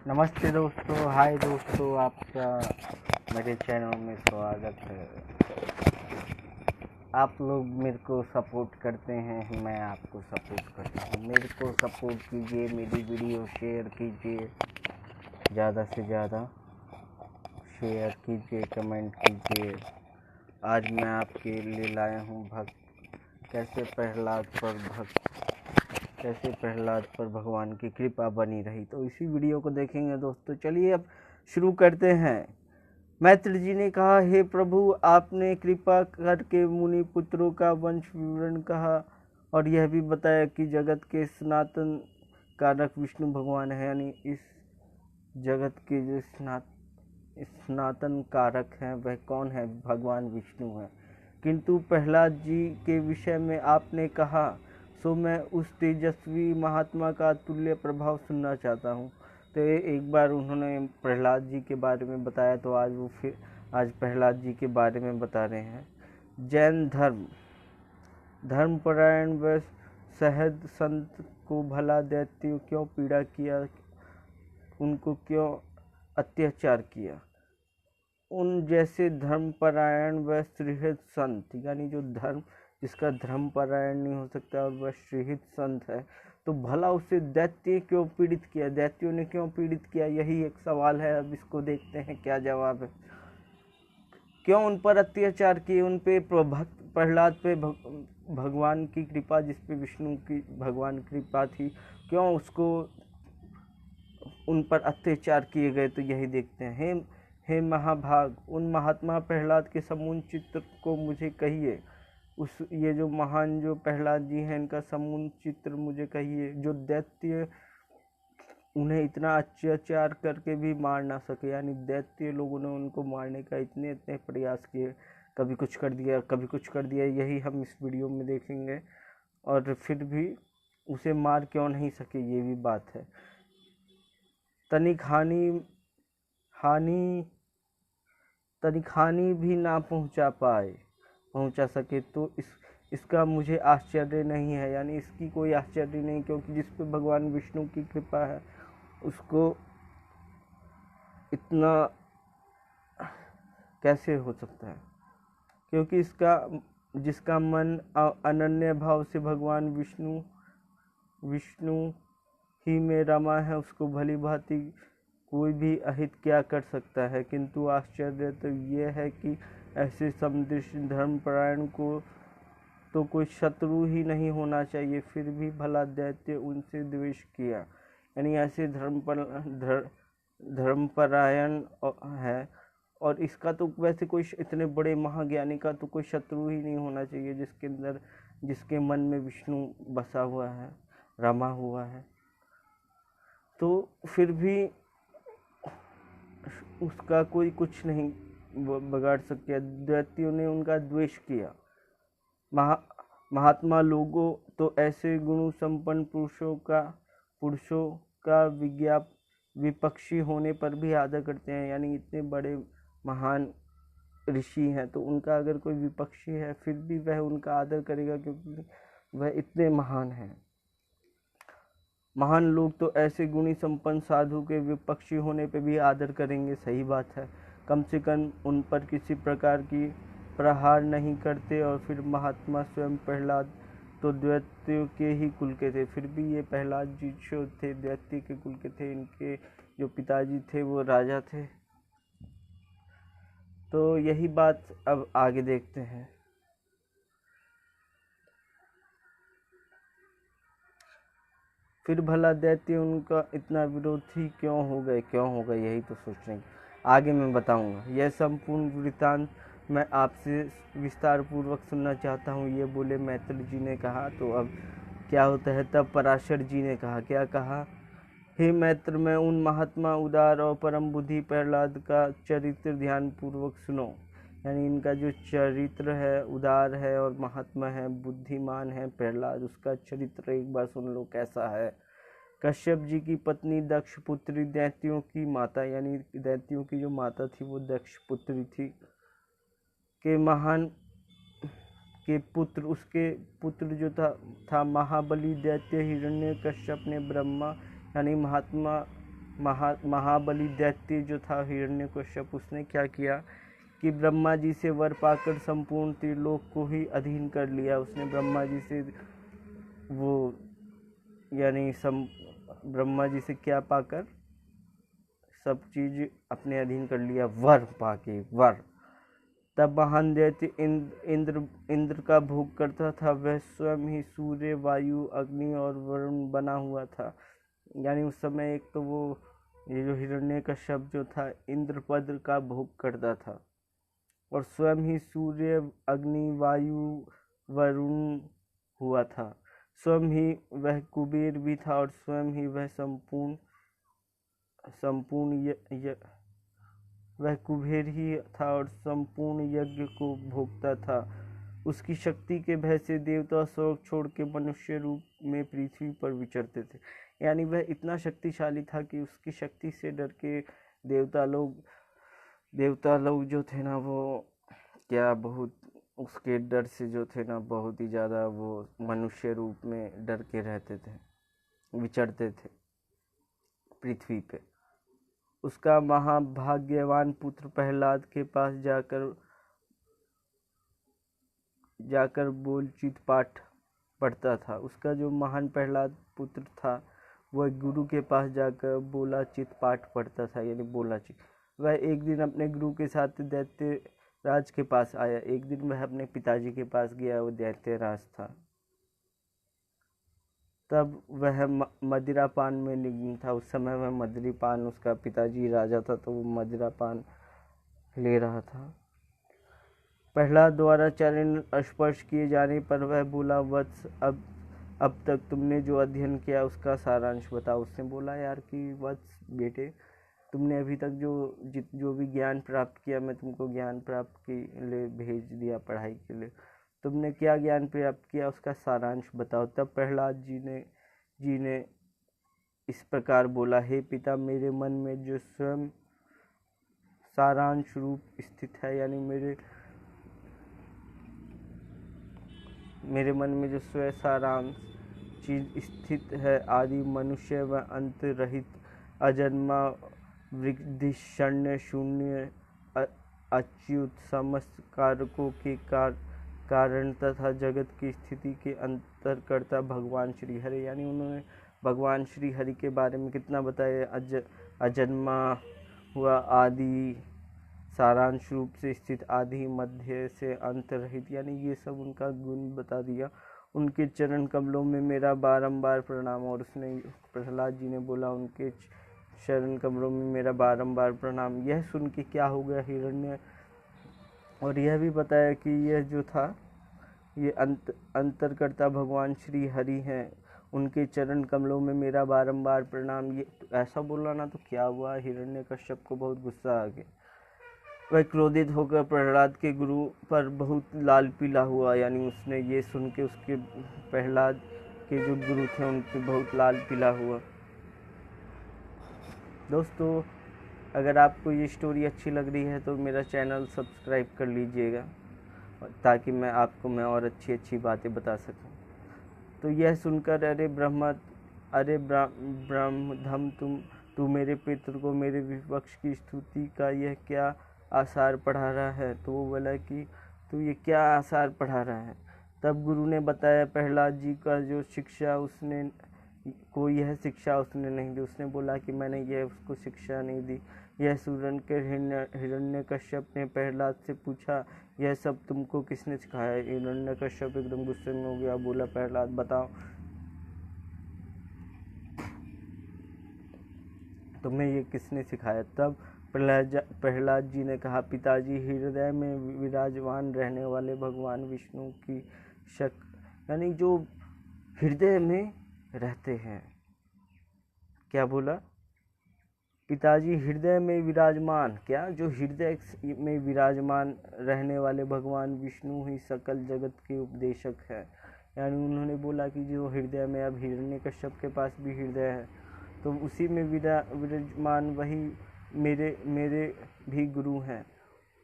नमस्ते दोस्तों, हाय दोस्तों, आपका मेरे चैनल में स्वागत है। आप लोग मेरे को सपोर्ट करते हैं, मैं आपको सपोर्ट करता हूँ। मेरे को सपोर्ट कीजिए, मेरी वीडियो शेयर कीजिए, ज़्यादा से ज़्यादा शेयर कीजिए, कमेंट कीजिए। आज मैं आपके लिए लाया हूँ कैसे प्रहलाद पर भगवान की कृपा बनी रही। तो इसी वीडियो को देखेंगे दोस्तों। चलिए अब शुरू करते हैं। मैत्र जी ने कहा, हे प्रभु, आपने कृपा करके मुनि पुत्रों का वंश विवरण कहा और यह भी बताया कि जगत के सनातन कारक विष्णु भगवान है, यानी इस जगत के जो सनातन कारक हैं वह कौन है? भगवान विष्णु हैं। किंतु प्रहलाद जी के विषय में आपने कहा, सो मैं उस तेजस्वी महात्मा का तुल्य प्रभाव सुनना चाहता हूँ। तो एक बार उन्होंने प्रहलाद जी के बारे में बताया, तो आज प्रहलाद जी के बारे में बता रहे हैं। जैन धर्मपरायण व सहद संत को भला दैत्य क्यों पीड़ा किया, उनको क्यों अत्याचार किया? उन जैसे धर्मपरायण व श्रीहित संत, यानी जो जिसका धर्मपरायण नहीं हो सकता और वह श्रीहित संत है, तो भला उसे दैत्य क्यों पीड़ित किया? दैत्यों ने क्यों पीड़ित किया? यही एक सवाल है। अब इसको देखते हैं क्या जवाब है। क्यों उन पर अत्याचार किए? उन पे प्रहलाद पे भगवान की कृपा, जिस पे विष्णु की भगवान की कृपा थी, क्यों उसको उन पर अत्याचार किए गए? तो यही देखते हैं। हे महाभाग, उन महात्मा प्रहलाद के समून चित्र को मुझे कहिए। ये जो महान जो प्रहलाद जी हैं, इनका समून चित्र मुझे कहिए, जो दैत्य उन्हें इतना अत्याचार करके भी मार ना सके। यानी दैत्य लोगों ने उनको मारने का इतने प्रयास किए, कभी कुछ कर दिया, कभी कुछ कर दिया। यही हम इस वीडियो में देखेंगे। और फिर भी उसे मार क्यों नहीं सके, ये भी बात है। तनिक हानि भी ना पहुंचा सके, तो इसका मुझे आश्चर्य नहीं है। यानी इसकी कोई आश्चर्य नहीं, क्योंकि जिस पे भगवान विष्णु की कृपा है उसको इतना कैसे हो सकता है? क्योंकि जिसका मन अनन्य भाव से भगवान विष्णु ही में रमा है, उसको भली भांति कोई भी अहित क्या कर सकता है। किंतु आश्चर्य तो ये है कि ऐसे समदृष्ट धर्मपरायण को तो कोई शत्रु ही नहीं होना चाहिए, फिर भी भला दैत्य उनसे द्वेष किया। यानी ऐसे धर्मपरायण है, और इसका तो वैसे कोई इतने बड़े महाज्ञानी का तो कोई शत्रु ही नहीं होना चाहिए, जिसके मन में विष्णु बसा हुआ है, रमा हुआ है। तो फिर भी उसका कोई कुछ नहीं बिगाड़ सकता। दैत्यों ने उनका द्वेष किया। महात्मा लोगों तो ऐसे गुण संपन्न पुरुषों का विपक्षी होने पर भी आदर करते हैं। यानी इतने बड़े महान ऋषि हैं, तो उनका अगर कोई विपक्षी है फिर भी वह उनका आदर करेगा, क्योंकि वह इतने महान हैं। महान लोग तो ऐसे गुणी संपन्न साधु के विपक्षी होने पे भी आदर करेंगे, सही बात है। कम से कम उन पर किसी प्रकार की प्रहार नहीं करते। और फिर महात्मा स्वयं प्रहलाद तो दैत्य के ही कुल के थे, फिर भी ये प्रहलाद जी जो थे दैत्य के कुल के थे। इनके जो पिताजी थे वो राजा थे। तो यही बात अब आगे देखते हैं। फिर भला दैत्य उनका इतना विरोधी क्यों हो गए, यही तो सोचने की आगे मैं बताऊंगा। यह संपूर्ण वृत्तांत मैं आपसे विस्तार पूर्वक सुनना चाहता हूँ, ये बोले मैत्र जी ने कहा। तो अब क्या होता है, तब पराशर जी ने कहा, क्या कहा? हे मैत्र, मैं उन महात्मा उदार और परम बुद्धि प्रहलाद का चरित्र ध्यान पूर्वक सुनो। यानी इनका जो चरित्र है उदार है और महात्मा है, बुद्धिमान है प्रहलाद, उसका चरित्र एक बार सुन लो कैसा है। कश्यप जी की पत्नी दक्ष पुत्री दैत्यों की माता, यानी दैत्यों की जो माता थी वो दक्ष पुत्री थी, के महान के पुत्र, उसके पुत्र जो था महाबली दैत्य हिरण्यकश्यप ने ब्रह्मा यानी महात्मा महाबली दैत्य जो था हिरण्यकश्यप, उसने क्या किया कि ब्रह्मा जी से वर पाकर संपूर्ण त्रिलोक को ही अधीन कर लिया। उसने ब्रह्मा जी से वो यानी ब्रह्मा जी से क्या पाकर सब चीज अपने अधीन कर लिया, वर पाके, वर। तब महान दैत्य इंद्र का भोग करता था। वह स्वयं ही सूर्य, वायु, अग्नि और वरुण बना हुआ था। यानी उस समय एक तो वो ये जो हिरण्यकश्यप जो था इंद्र पद का भोग करता था और स्वयं ही सूर्य, अग्नि, वायु, वरुण हुआ था। स्वयं ही वह कुबेर भी था और स्वयं ही वह वह कुबेर ही था और संपूर्ण यज्ञ को भोगता था। उसकी शक्ति के भय से देवता स्वर्ग छोड़ के मनुष्य रूप में पृथ्वी पर विचरते थे। यानी वह इतना शक्तिशाली था कि उसकी शक्ति से डर के देवता लोग जो थे ना, वो क्या बहुत उसके डर से जो थे ना बहुत ही ज़्यादा वो मनुष्य रूप में डर के रहते थे, विचरते थे पृथ्वी पे। उसका महाभाग्यवान पुत्र प्रहलाद के पास जाकर बोलचित पाठ पढ़ता था। उसका जो महान प्रहलाद पुत्र था वह गुरु के पास जाकर बोलाचित पाठ पढ़ता था, यानी बोलाचित। वह एक दिन अपने गुरु के साथ दैत्य राज के पास आया। एक दिन वह अपने पिताजी के पास गया, वो दैत्य राज था। तब वह मदिरापान में निमग्न था। उस समय वह मदिरापान, उसका पिताजी राजा था तो वो मदिरापान ले रहा था। प्रहलाद द्वारा चरण स्पर्श किए जाने पर वह बोला, वत्स, अब तक तुमने जो अध्ययन किया उसका सारांश बताओ। उसने बोला, यार कि वत्स बेटे, तुमने अभी तक जो भी ज्ञान प्राप्त किया, मैं तुमको ज्ञान प्राप्त के लिए भेज दिया पढ़ाई के लिए। तुमने क्या ज्ञान प्राप्त किया उसका सारांश बताओ। तब प्रहलाद जी ने इस प्रकार बोला, हे पिता, मेरे मन में जो स्वयं सारांश रूप स्थित है, यानी मेरे मन में जो स्वयं सारांश चीज स्थित है, आदि मनुष्य व अंत रहित, अजन्मा, वृद्धि, शून्य शून्य, अच्युत, समस्त कारकों के कारण तथा जगत की स्थिति के अंतरकर्ता भगवान श्री हरि। यानी उन्होंने भगवान श्री हरि के बारे में कितना बताया, अजन्मा हुआ, आदि, सारांश रूप से स्थित, आदि, मध्य से अंत रहित, यानी ये सब उनका गुण बता दिया। उनके चरण कमलों में मेरा बारंबार प्रणाम। और उसने प्रहलाद जी ने बोला, उनके चरण कमलों में मेरा बारंबार प्रणाम। यह सुन के क्या हो गया हिरण्य, और यह भी बताया कि यह जो था ये अंतरकर्ता भगवान श्री हरि हैं, उनके चरण कमलों में मेरा बारंबार प्रणाम। ये ऐसा बोला ना, तो क्या हुआ, हिरण्यकश्यप को बहुत गुस्सा आ गया। वह क्रोधित होकर प्रहलाद के गुरु पर बहुत लाल पीला हुआ। यानी उसने ये सुन के उसके प्रहलाद के जो गुरु थे उन पर बहुत लाल पीला हुआ। दोस्तों, अगर आपको ये स्टोरी अच्छी लग रही है तो मेरा चैनल सब्सक्राइब कर लीजिएगा, ताकि मैं और अच्छी बातें बता सकूं। तो यह सुनकर, अरे ब्रह्मधम, तू मेरे पितृ को मेरे विपक्ष की स्तुति का यह क्या आसार पढ़ा रहा है। तो वो बोला कि तू ये क्या आसार पढ़ा रहा है। तब गुरु ने बताया, प्रहलाद जी का जो शिक्षा उसने यह शिक्षा उसने नहीं दी। उसने बोला कि मैंने यह उसको शिक्षा नहीं दी। यह सुन के हिरण्यकश्यप ने प्रहलाद से पूछा, यह सब तुमको किसने सिखाया। हिरण्यकश्यप एकदम गुस्से में हो गया, बोला, प्रहलाद बताओ तुम्हें ये किसने सिखाया। तब प्रहलाद जी ने कहा, पिताजी, हृदय में विराजमान रहने वाले भगवान विष्णु की यानी जो हृदय में रहते हैं। क्या बोला, पिताजी, हृदय में विराजमान, क्या, जो हृदय में विराजमान रहने वाले भगवान विष्णु ही सकल जगत के उपदेशक है। यानी उन्होंने बोला कि जो हृदय में, अब हिरण्यकश्यप के पास भी हृदय है, तो उसी में विराजमान वही मेरे भी गुरु हैं।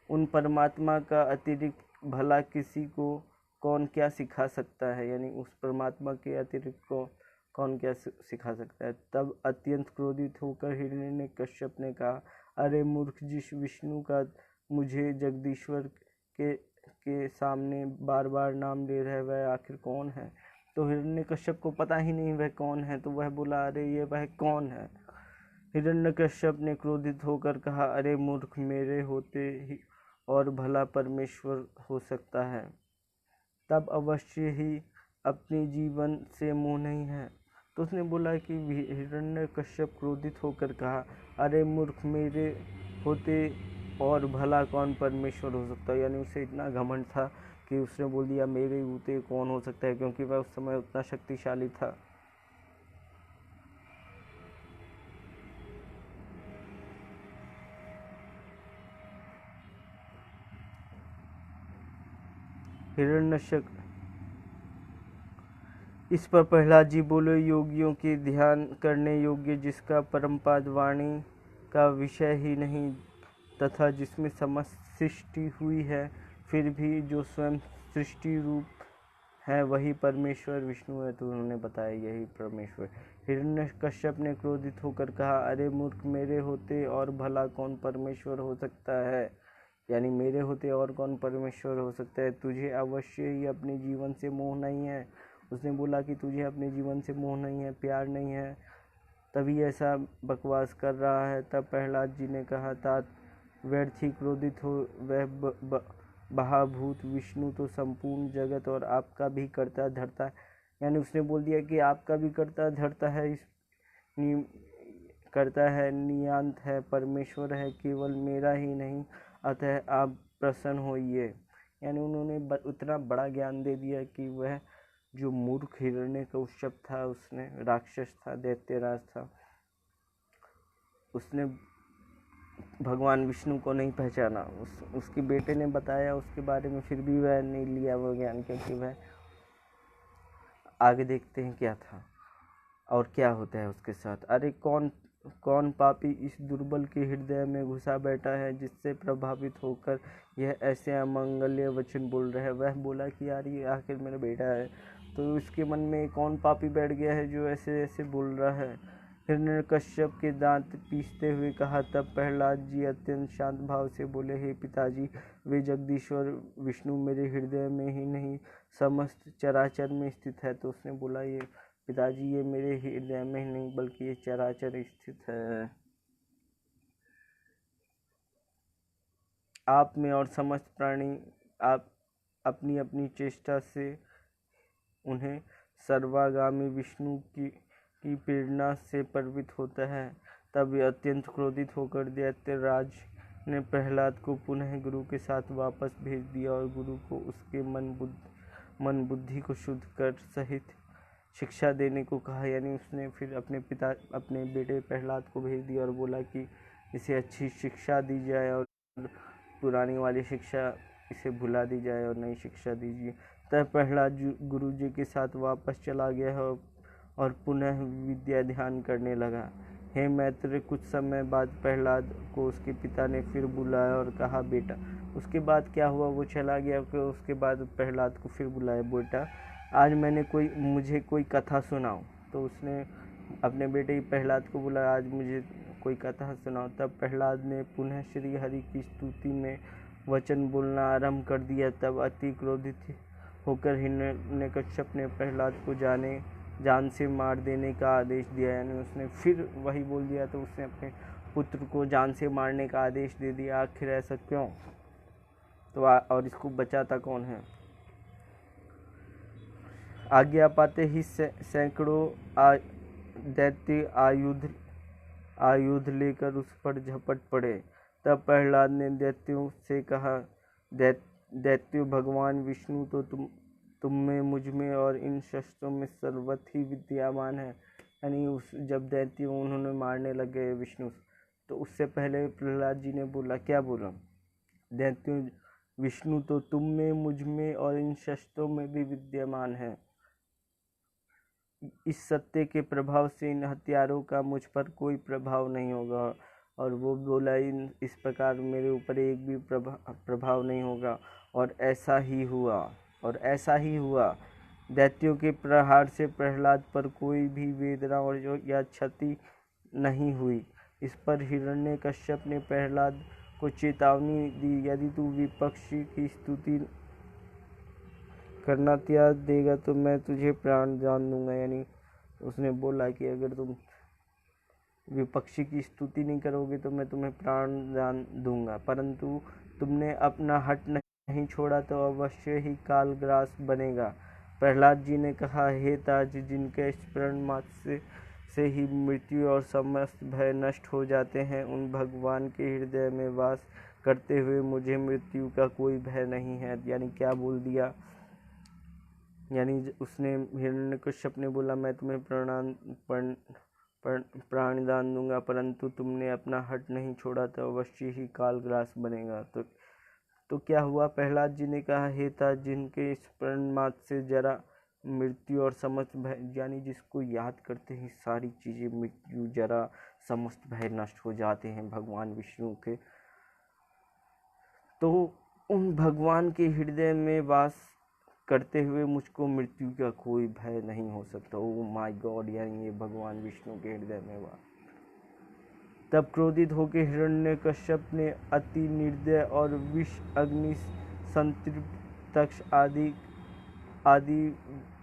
उन परमात्मा का अतिरिक्त भला किसी को कौन क्या सिखा सकता है। यानी उस परमात्मा के अतिरिक्त को कौन क्या सिखा सकता है। तब अत्यंत क्रोधित होकर हिरण्यकश्यप ने कहा, अरे मूर्ख, जिस विष्णु का मुझे जगदीश्वर के सामने बार बार नाम ले रहा है वह आखिर कौन है। तो हिरण्यकश्यप को पता ही नहीं वह कौन है, तो वह बोला, अरे ये वह कौन है। हिरण्यकश्यप ने क्रोधित होकर कहा, अरे मूर्ख, मेरे होते ही और भला परमेश्वर हो सकता है, तब अवश्य ही अपने जीवन से मोह नहीं है। तो उसने बोला कि हिरण्यकश्यप क्रोधित होकर कहा, अरे मूर्ख, मेरे होते और भला कौन परमेश्वर हो सकता है। यानी उसे इतना घमंड था कि उसने बोल दिया मेरे होते कौन हो सकता है, क्योंकि वह उस समय उतना शक्तिशाली था। हिरण्यकश्यप इस पर प्रहलाद जी बोले, योगियों के ध्यान करने योग्य, जिसका परमपद वाणी का विषय ही नहीं तथा जिसमें समस्त सृष्टि हुई है, फिर भी जो स्वयं सृष्टि रूप है वही परमेश्वर विष्णु है। तो उन्होंने बताया यही परमेश्वर। हिरण्यकश्यप ने क्रोधित होकर कहा, अरे मूर्ख, मेरे होते और भला कौन परमेश्वर हो सकता है। यानी मेरे होते और कौन परमेश्वर हो सकता है, तुझे अवश्य ही अपने जीवन से मोह नहीं है। उसने बोला कि तुझे अपने जीवन से मोह नहीं है, प्यार नहीं है, तभी ऐसा बकवास कर रहा है। तब प्रहलाद जी ने कहा, तात व्यर्थ ही क्रोधित हो, वह महाभूत विष्णु तो संपूर्ण जगत और आपका भी करता धरता है। यानी उसने बोल दिया कि आपका भी करता धरता है, करता है, नियंता है, परमेश्वर है, केवल मेरा ही नहीं, अतः आप प्रसन्न होइए। यानी उन्होंने उतना बड़ा ज्ञान दे दिया कि वह जो मूर्ख हिरण्यकश्यप था, उसने राक्षस था, दैत्यराज था, उसने भगवान विष्णु को नहीं पहचाना। उसके बेटे ने बताया उसके बारे में, फिर भी वह नहीं लिया वो ज्ञान, क्योंकि वह आगे देखते हैं क्या था और क्या होता है उसके साथ। अरे कौन पापी इस दुर्बल के हृदय में घुसा बैठा है, जिससे प्रभावित होकर यह ऐसे अमंगल्य वचन बोल रहा है। वह बोला कि यार ये आखिर मेरा बेटा है, तो इसके मन में कौन पापी बैठ गया है जो ऐसे ऐसे बोल रहा है। हिरण्यकश्यप के दांत पीसते हुए कहा। तब प्रहलाद जी अत्यंत शांत भाव से बोले, हे पिताजी, वे जगदीश्वर विष्णु मेरे हृदय में ही नहीं समस्त चराचर में स्थित है। तो उसने बोला, ये पिताजी, ये मेरे हृदय में ही नहीं बल्कि ये चराचर स्थित है, आप में और समस्त प्राणी आप अपनी अपनी चेष्टा से उन्हें सर्वागामी विष्णु की प्रेरणा से प्रवृत्त होता है। तब वे अत्यंत क्रोधित होकर दैत्यराज ने प्रहलाद को पुनः गुरु के साथ वापस भेज दिया और गुरु को उसके मन बुद्धि को शुद्ध कर सहित शिक्षा देने को कहा। यानी उसने फिर अपने बेटे प्रहलाद को भेज दिया और बोला कि इसे अच्छी शिक्षा दी जाए और पुरानी वाली शिक्षा इसे भुला दी जाए और नई शिक्षा दीजिए। तब प्रहलाद गुरु जी के साथ वापस चला गया और पुनः विद्या ध्यान करने लगा। हे मैत्र, कुछ समय बाद प्रहलाद को उसके पिता ने फिर बुलाया और कहा, बेटा। उसके बाद क्या हुआ वो चला गया, कि उसके बाद प्रहलाद को फिर बुलाया, बेटा आज मुझे कोई कथा सुनाओ। तो उसने अपने बेटे प्रहलाद को बुलाया, आज मुझे कोई कथा सुनाओ। तब प्रहलाद ने पुनः श्री हरि की स्तुति में वचन बोलना आरंभ कर दिया। तब अति क्रोधित होकर हिरण्यकश्यप ने प्रहलाद को जान से मार देने का आदेश दिया। यानी उसने फिर वही बोल दिया, तो उसने अपने पुत्र को जान से मारने का आदेश दे दिया। आखिर ऐसा क्यों? तो और इसको बचाता कौन है? आज्ञा पाते ही सैकड़ों दैत्य आयुध लेकर उस पर झपट पड़े। तब प्रहलाद ने दैत्यों से कहा, दैत्यों, भगवान विष्णु तो तुम में, मुझ में और इन शस्त्रों में सर्वथ ही विद्यमान है। यानी जब दैत्यों उन्होंने मारने लगे विष्णु, तो उससे पहले प्रहलाद जी ने बोला, क्या बोला? दैत्यों, विष्णु तो तुम में, मुझ में और इन शस्त्रों में भी विद्यमान है। इस सत्य के प्रभाव से इन हथियारों का मुझ पर कोई प्रभाव नहीं होगा। और वो बोला, इस प्रकार मेरे ऊपर एक भी प्रभाव नहीं होगा। और ऐसा ही हुआ। दैत्यों के प्रहार से प्रहलाद पर कोई भी वेदना और या क्षति नहीं हुई। इस पर हिरण्यकश्यप ने प्रहलाद को चेतावनी दी, यदि तू विपक्षी की स्तुति करना त्याग देगा तो मैं तुझे प्राण दान दूंगा। यानी उसने बोला कि अगर तुम विपक्षी की स्तुति नहीं करोगे तो मैं तुम्हें प्राण दान दूंगा, परंतु तुमने अपना हट नहीं छोड़ा तो अवश्य ही कालग्रास बनेगा। प्रहलाद जी ने कहा, हे ताज, जिनके स्मरण मात्र से ही मृत्यु और समस्त भय नष्ट हो जाते हैं, उन भगवान के हृदय में वास करते हुए मुझे मृत्यु का कोई भय नहीं है। यानी क्या बोल दिया, यानी उसने हिरण्यकश्यप ने बोला मैं तुम्हें प्राण दान दूंगा, परंतु तुमने अपना हट नहीं छोड़ा तो अवश्य ही कालग्रास बनेगा। तो क्या हुआ, प्रहलाद जी ने कहा, हे ताज, जिनके स्मरण मात्र से जरा मृत्यु और समस्त भय, यानी जिसको याद करते ही सारी चीजें मृत्यु जरा समस्त भय नष्ट हो जाते हैं भगवान विष्णु के, तो उन भगवान के हृदय में वास करते हुए मुझको मृत्यु का कोई भय नहीं हो सकता। ओ माय गॉड, यानी ये भगवान विष्णु के हृदय में वास। तब क्रोधित होकर हिरण्यकश्यप ने अति निर्दय और विष अग्नि संतृप्त तक्ष आदि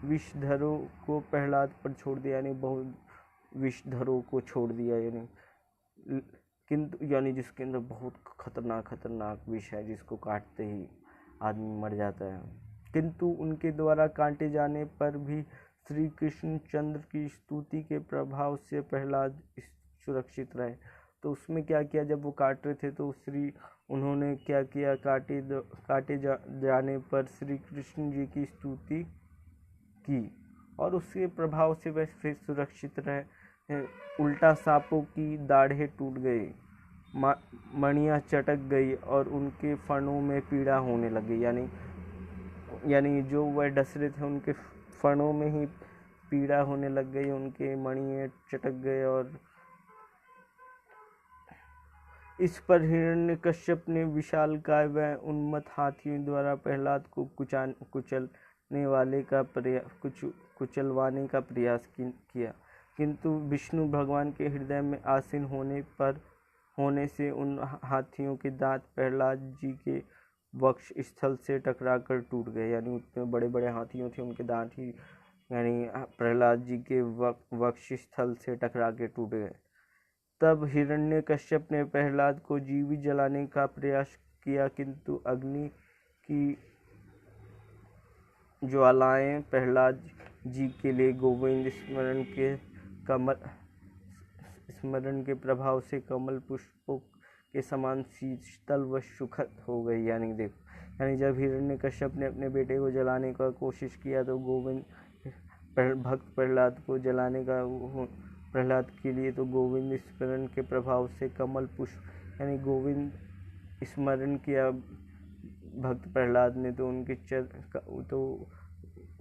विषधरों को प्रहलाद पर छोड़ दिया, यानी बहुत विषधरों को छोड़ दिया, यानी जिसके अंदर बहुत खतरनाक विष है, जिसको काटते ही आदमी मर जाता है। किंतु उनके द्वारा काटे जाने पर भी श्री कृष्ण चंद्र की स्तुति के प्रभाव से प्रहलाद सुरक्षित रहे। तो उसमें क्या किया, जब वो काट रहे थे तो उन्होंने क्या किया, काटे जाने पर श्री कृष्ण जी की स्तुति की और उसके प्रभाव से वह फिर सुरक्षित रहे। उल्टा सांपों की दाढ़ें टूट गई, मणियाँ चटक गई और उनके फणों में पीड़ा होने लगी, यानी जो वह डस रहे थे उनके फणों में ही पीड़ा होने लग गई, उनके मणियाँ चटक गए। और इस पर हिरण्यकश्यप ने विशालकाय व उन्मत्त हाथियों द्वारा प्रहलाद को कुचलवाने का प्रयास किया, किंतु विष्णु भगवान के हृदय में आसीन होने से उन हाथियों के दांत प्रहलाद जी के वक्ष स्थल से टकराकर टूट गए। यानी उतने बड़े बड़े हाथियों थे, उनके दांत ही यानी प्रहलाद जी के वक्ष स्थल से टकरा के टूट गए। तब हिरण्यकश्यप ने प्रहलाद को जीवित जलाने का प्रयास किया, किंतु अग्नि की ज्वालाएं प्रहलाद जी के लिए गोविंद स्मरण के प्रभाव से कमल पुष्पों के समान शीतल व सुखद हो गई। यानी जब हिरण्यकश्यप ने अपने बेटे को जलाने का कोशिश किया तो गोविंद भक्त प्रहलाद को जलाने का प्रहलाद के लिए तो गोविंद स्मरण के प्रभाव से कमल पुष्प, यानी गोविंद स्मरण किया भक्त प्रहलाद ने तो उनके तो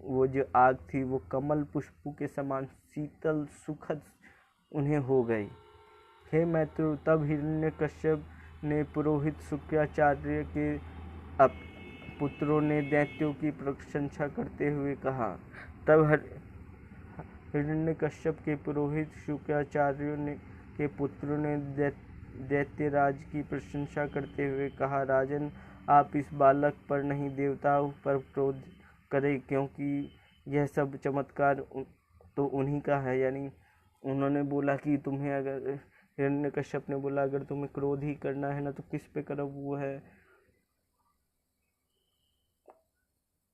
वो जो आग थी वो कमल पुष्पों के समान शीतल सुखद उन्हें हो गई। हे मैत्र, तब हिरण्यकश्यप ने पुरोहित शुक्राचार्य के पुत्रों ने दैत्यों की प्रशंसा करते हुए कहा। तब हिरण्यकश्यप के पुरोहित शुक्राचार्यों के पुत्रों ने दैत्यराज की प्रशंसा करते हुए कहा, राजन, आप इस बालक पर नहीं देवताओं पर क्रोध करें, क्योंकि यह सब चमत्कार तो उन्हीं का है। यानी उन्होंने बोला कि तुम्हें अगर, हिरण्यकश्यप ने बोला अगर तुम्हें क्रोध ही करना है ना तो किस पे करो,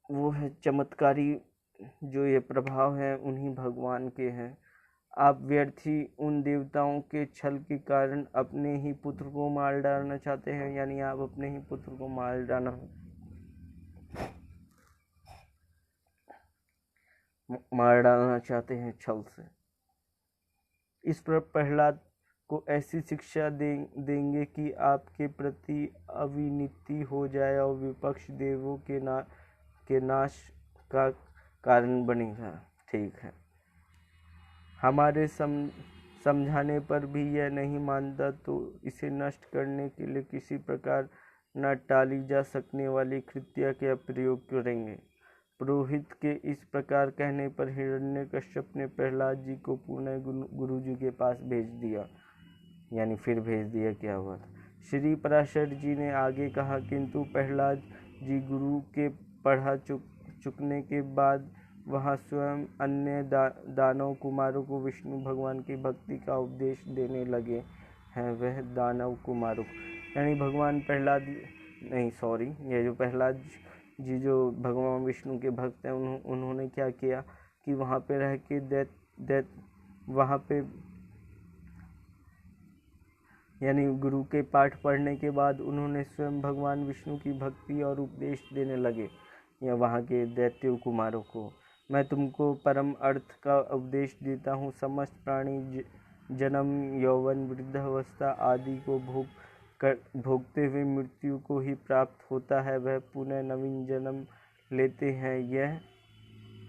वो है चमत्कारी, जो ये प्रभाव है उन्हीं भगवान के हैं। आप व्यर्थी उन देवताओं के छल के कारण अपने ही पुत्र को मार डालना चाहते हैं, यानी आप अपने ही पुत्र को मार डालना चाहते हैं छल से। इस पर प्रहलाद को ऐसी शिक्षा देंगे कि आपके प्रति अविनीति हो जाए और विपक्ष देवों के नाश का कारण बनेगा। ठीक है, हमारे समझाने पर भी यह नहीं मानता तो इसे नष्ट करने के लिए किसी प्रकार न टाली जा सकने वाली कृत्या का प्रयोग करेंगे। पुरोहित के इस प्रकार कहने पर हिरण्यकश्यप ने प्रहलाद जी को पुनः गुरु जी के पास भेज दिया। यानी फिर भेज दिया क्या हुआ था। श्री पराशर जी ने आगे कहा, किंतु प्रहलाद जी गुरु के पढ़ा चुकने के बाद वहाँ स्वयं अन्य दानव कुमारों को विष्णु भगवान की भक्ति का उपदेश देने लगे हैं। वह दानव कुमारों यानी भगवान प्रहलाद नहीं सॉरी ये जो प्रहलाद जी जो भगवान विष्णु के भक्त हैं उन्होंने क्या किया कि वहाँ पे रह के वहाँ पे यानी गुरु के पाठ पढ़ने के बाद उन्होंने स्वयं भगवान विष्णु की भक्ति और उपदेश देने लगे या वहाँ के दैत्य कुमारों को। मैं तुमको परम अर्थ का उपदेश देता हूँ। समस्त प्राणी जन्म यौवन वृद्धावस्था आदि को भोगते हुए मृत्यु को ही प्राप्त होता है। वह पुनः नवीन जन्म लेते हैं। यह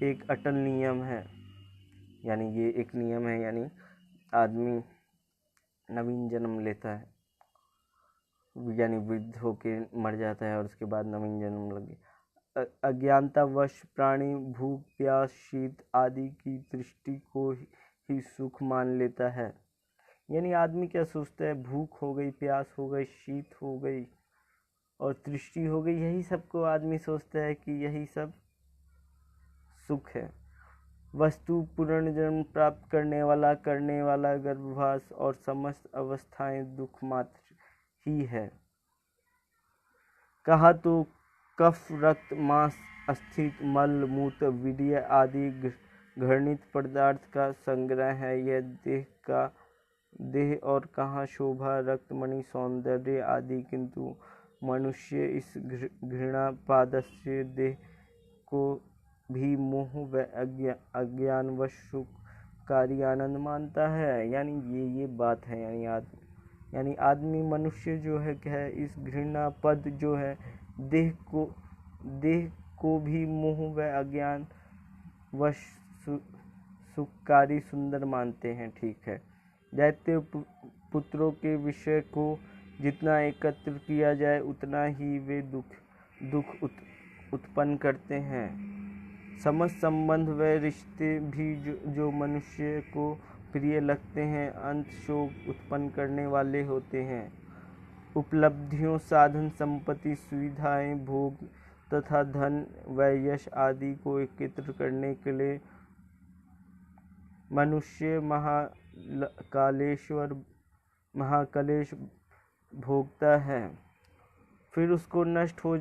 एक अटल नियम है। यानी ये एक नियम है, यानी आदमी नवीन जन्म लेता है, यानी वृद्ध होके मर जाता है और उसके बाद नवीन जन्म लगे। अज्ञानतावश प्राणी भूख प्यास शीत आदि की दृष्टि को ही सुख मान लेता है। यानी आदमी क्या सोचता है, भूख हो गई, प्यास हो गई, शीत हो गई और तृष्टि हो गई, यही सबको आदमी सोचता है कि यही सब सुख है। वस्तु पुनर्जन्म प्राप्त करने वाला गर्भवास और समस्त अवस्थाएं दुख मात्र ही है। कहा तो कफ रक्त मांस अस्थित मल मूत्र वीर्य आदि घृणित पदार्थ का संग्रह है। यह देह और कहाँ शोभा रक्तमणि सौंदर्य आदि, किंतु मनुष्य इस घृणापादस्य देह को भी मोह व अज्ञानवश सुखकारी आनंद मानता है। यानी ये बात है। यानी आदमी मनुष्य जो है क्या है, इस घृणा पद जो है देह को भी मोह व अज्ञान वश सुखकारी सुंदर मानते हैं। ठीक है। दैत्य पुत्रों के विषय को जितना एकत्र किया जाए उतना ही वे दुख उत्पन्न करते हैं। समस्त संबंध व रिश्ते भी जो मनुष्य को प्रिय लगते हैं अंत शोक उत्पन्न करने वाले होते हैं। उपलब्धियों साधन संपत्ति सुविधाएं भोग तथा धन व यश आदि को एकत्र करने के लिए मनुष्य महाकलेश भोगता है। फिर उसको नष्ट हो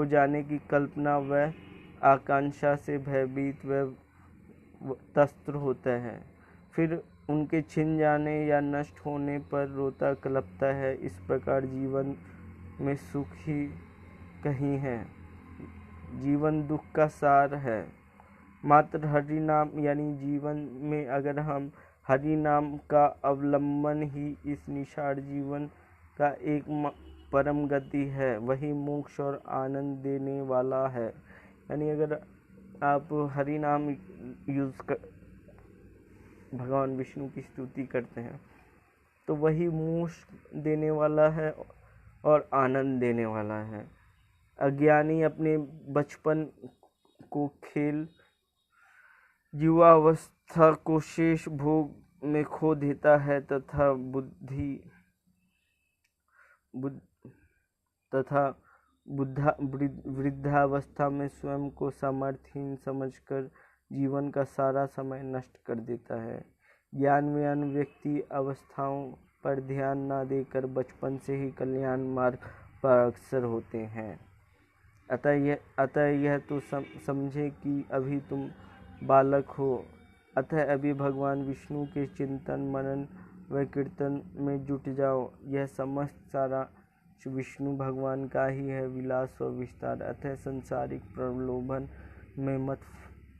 जाने की कल्पना व आकांक्षा से भयभीत व त्रस्त होता है। फिर उनके छिन जाने या नष्ट होने पर रोता कलपता है। इस प्रकार जीवन में सुख ही कहीं है। जीवन दुख का सार है। मात्र हरि नाम यानी जीवन में अगर हम हरि नाम का अवलंबन ही इस निषाद जीवन का एक परम गति है, वही मोक्ष और आनंद देने वाला है। यानी अगर आप हरि नाम भगवान विष्णु की स्तुति करते हैं तो वही मोक्ष देने वाला है और आनंद देने वाला है। अज्ञानी अपने बचपन को खेल युवावस्था को शेष भोग में खो देता है तथा वृद्धावस्था में स्वयं को समर्थहीन समझकर जीवन का सारा समय नष्ट कर देता है। ज्ञानवान व्यक्ति अवस्थाओं पर ध्यान न देकर बचपन से ही कल्याण मार्ग पर अग्रसर होते हैं। अतः यह तो समझे कि अभी तुम बालक हो, अतः अभी भगवान विष्णु के चिंतन मनन व कीर्तन में जुट जाओ। यह समस्त सारा विष्णु भगवान का ही है विलास और विस्तार। अतः सांसारिक प्रलोभन में मत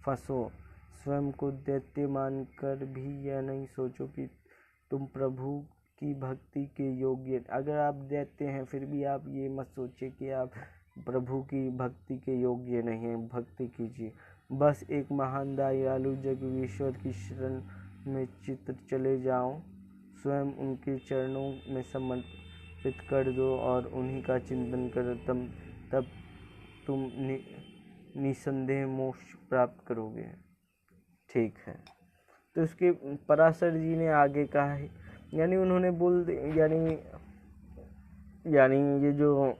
फंसो। स्वयं को दैत्य मानकर भी यह नहीं सोचो कि तुम प्रभु की भक्ति के योग्य। अगर आप दैत्य हैं फिर भी आप ये मत सोचिए कि आप प्रभु की भक्ति के योग्य नहीं हैं। भक्ति कीजिए। बस एक महान दयालु जगदीश्वर की शरण में चित्त चले जाओ। स्वयं उनके चरणों में समर्पित कर दो और उन्हीं का चिंतन करो। तब तुम निसंदेह मोक्ष प्राप्त करोगे। ठीक है। तो उसके पराशर जी ने आगे कहा है, यानी उन्होंने यानी ये जो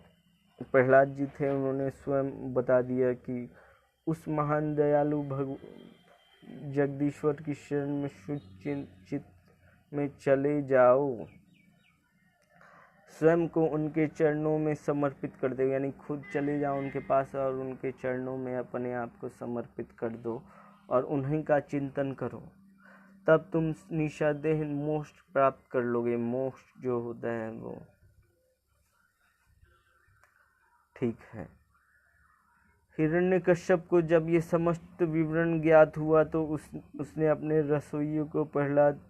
प्रहलाद जी थे उन्होंने स्वयं बता दिया कि उस महान दयालु जगदीश्वर की शरण में शुद्ध चित्त में चले जाओ, स्वयं को उनके चरणों में समर्पित कर दो, यानी खुद चले जाओ उनके पास और उनके चरणों में अपने आप को समर्पित कर दो और उन्हीं का चिंतन करो, तब तुम निसंदेह मोक्ष प्राप्त कर लोगे। मोक्ष जो होता है वो। ठीक है। हिरण्यकश्यप को जब ये समस्त विवरण ज्ञात हुआ तो उसने अपने रसोइयों को प्रहलाद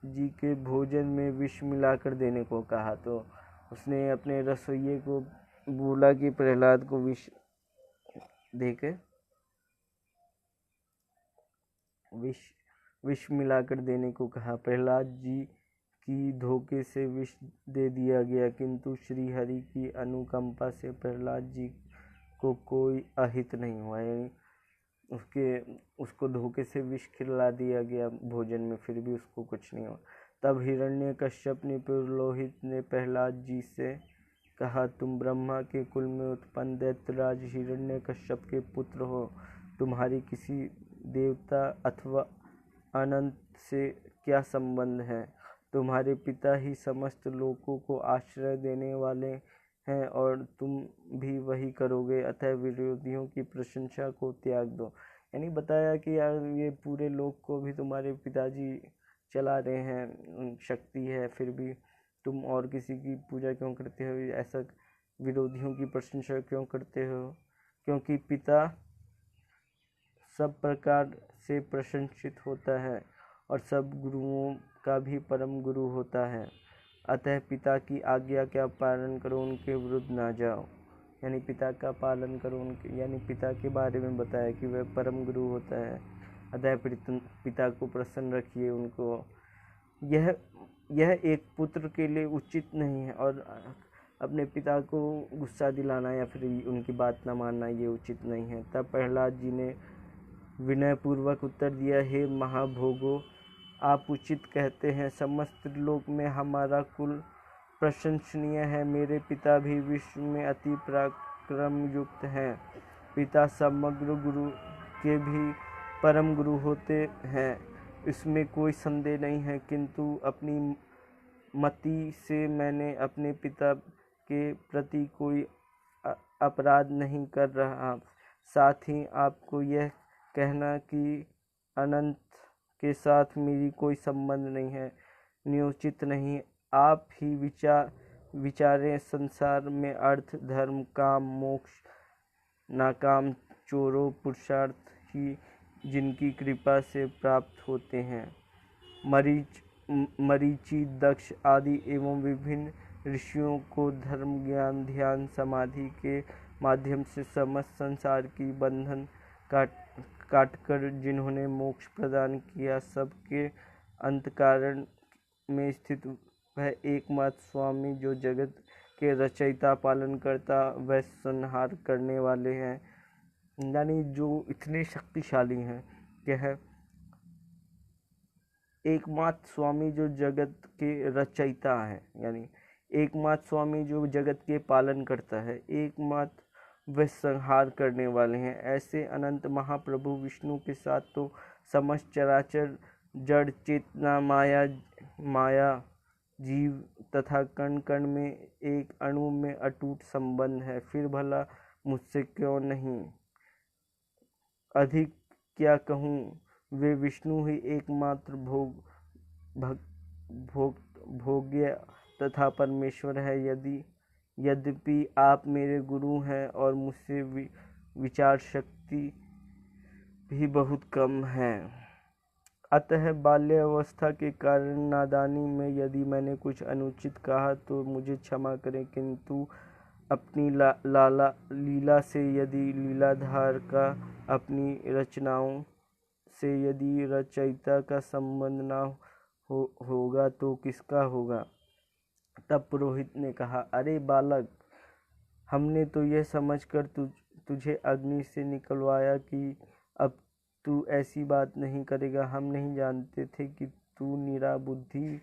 जी के भोजन में विष मिलाकर देने को कहा। तो उसने अपने रसोइये को बोला कि प्रहलाद को विष देके विष मिलाकर देने को कहा। प्रहलाद जी की धोखे से विष दे दिया गया, किंतु श्री हरि की अनुकंपा से प्रहलाद जी को कोई अहित नहीं हुआ, यानी उसको धोखे से विष खिला दिया गया भोजन में, फिर भी उसको कुछ नहीं हुआ। तब हिरण्यकश्यप ने पुरोहित ने प्रहलाद जी से कहा, तुम ब्रह्मा के कुल में उत्पन्न दैत्यराज हिरण्यकश्यप के पुत्र हो, तुम्हारी किसी देवता अथवा अनंत से क्या संबंध है? तुम्हारे पिता ही समस्त लोगों को आश्रय देने वाले हैं और तुम भी वही करोगे, अतः विरोधियों की प्रशंसा को त्याग दो। यानी बताया कि यार ये पूरे लोक को भी तुम्हारे पिताजी चला रहे हैं, शक्ति है, फिर भी तुम और किसी की पूजा क्यों करते हो, ऐसा विरोधियों की प्रशंसा क्यों करते हो? क्योंकि पिता सब प्रकार से प्रशंसित होता है और सब गुरुओं का भी परम गुरु होता है, अतः पिता की आज्ञा का पालन करो, उनके विरुद्ध ना जाओ। यानी पिता का पालन करो, उनके यानी पिता के बारे में बताया कि वह परम गुरु होता है, अतः पिता को प्रसन्न रखिए उनको। यह एक पुत्र के लिए उचित नहीं है और अपने पिता को गुस्सा दिलाना या फिर उनकी बात न मानना ये उचित नहीं है। तब प्रहलाद जी ने विनयपूर्वक उत्तर दिया, हे महाभोगो, आप उचित कहते हैं, समस्त लोक में हमारा कुल प्रशंसनीय है, मेरे पिता भी विश्व में अति पराक्रम युक्त हैं, पिता समग्र गुरु के भी परम गुरु होते हैं, इसमें कोई संदेह नहीं है, किंतु अपनी मति से मैंने अपने पिता के प्रति कोई अपराध नहीं कर रहा। साथ ही आपको यह कहना कि अनंत के साथ मेरी कोई संबंध नहीं है, नियोचित नहीं। आप ही विचारें, संसार में अर्थ, धर्म, काम, मोक्ष, नाकाम चोरों पुरुषार्थ ही जिनकी कृपा से प्राप्त होते हैं। मरीचि, दक्ष आदि एवं विभिन्न ऋषियों को धर्म, ज्ञान, ध्यान, समाधि के माध्यम से समस्त संसार की बंधन काटकर जिन्होंने मोक्ष प्रदान किया, सबके अंतःकरण में स्थित वह एकमात्र स्वामी जो जगत के रचयिता, पालन करता व संहार करने वाले हैं, यानी जो इतने शक्तिशाली हैं, यह एकमात्र स्वामी जो जगत के रचयिता है, यानी एकमात्र स्वामी जो जगत के पालन करता है, एकमात्र वे संहार करने वाले हैं। ऐसे अनंत महाप्रभु विष्णु के साथ तो समस्त चराचर जड़ चेतना, माया जीव तथा कण कण में, एक अणु में अटूट संबंध है, फिर भला मुझसे क्यों नहीं? अधिक क्या कहूँ, वे विष्णु ही एकमात्र भोग्य तथा परमेश्वर है। यद्यपि आप मेरे गुरु हैं और मुझसे विचार शक्ति भी बहुत कम है, अतः बाल्यावस्था के कारण नादानी में यदि मैंने कुछ अनुचित कहा तो मुझे क्षमा करें, किंतु अपनी लीला से यदि लीलाधार का, अपनी रचनाओं से यदि रचयिता का संबंध ना होगा तो किसका होगा? तब पुरोहित ने कहा, अरे बालक, हमने तो यह समझकर तुझे अग्नि से निकलवाया कि अब तू ऐसी बात नहीं करेगा। हम नहीं जानते थे कि तू निरा बुद्धि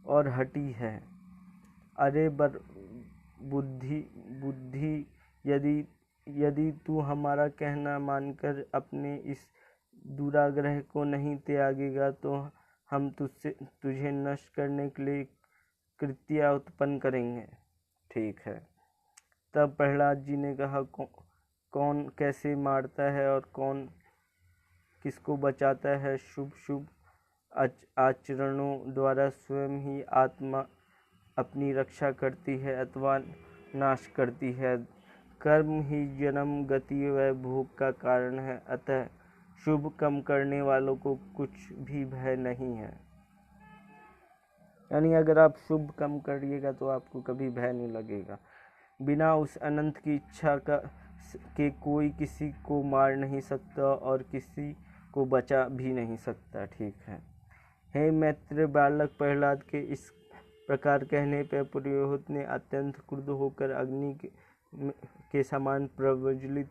और हठी है। अरे बुद्धि बुद्धि यदि यदि तू हमारा कहना मानकर अपने इस दुराग्रह को नहीं त्यागेगा तो हम तुझे नष्ट करने के लिए कृत्या उत्पन्न करेंगे। ठीक है। तब प्रहलाद जी ने कहा, कौन कैसे मारता है और कौन किसको बचाता है? शुभ शुभ आचरणों द्वारा स्वयं ही आत्मा अपनी रक्षा करती है अथवा नाश करती है। कर्म ही जन्म, गति व भोग का कारण है। अतः शुभ कर्म करने वालों को कुछ भी भय नहीं है। यानी अगर आप शुभ कर्म करिएगा तो आपको कभी भय नहीं लगेगा। बिना उस अनंत की इच्छा के कोई किसी को मार नहीं सकता और किसी को बचा भी नहीं सकता। ठीक है। हे मैत्र, बालक प्रहलाद के इस प्रकार कहने पर पुरोहित ने अत्यंत क्रुद्ध होकर अग्नि के समान प्रज्वलित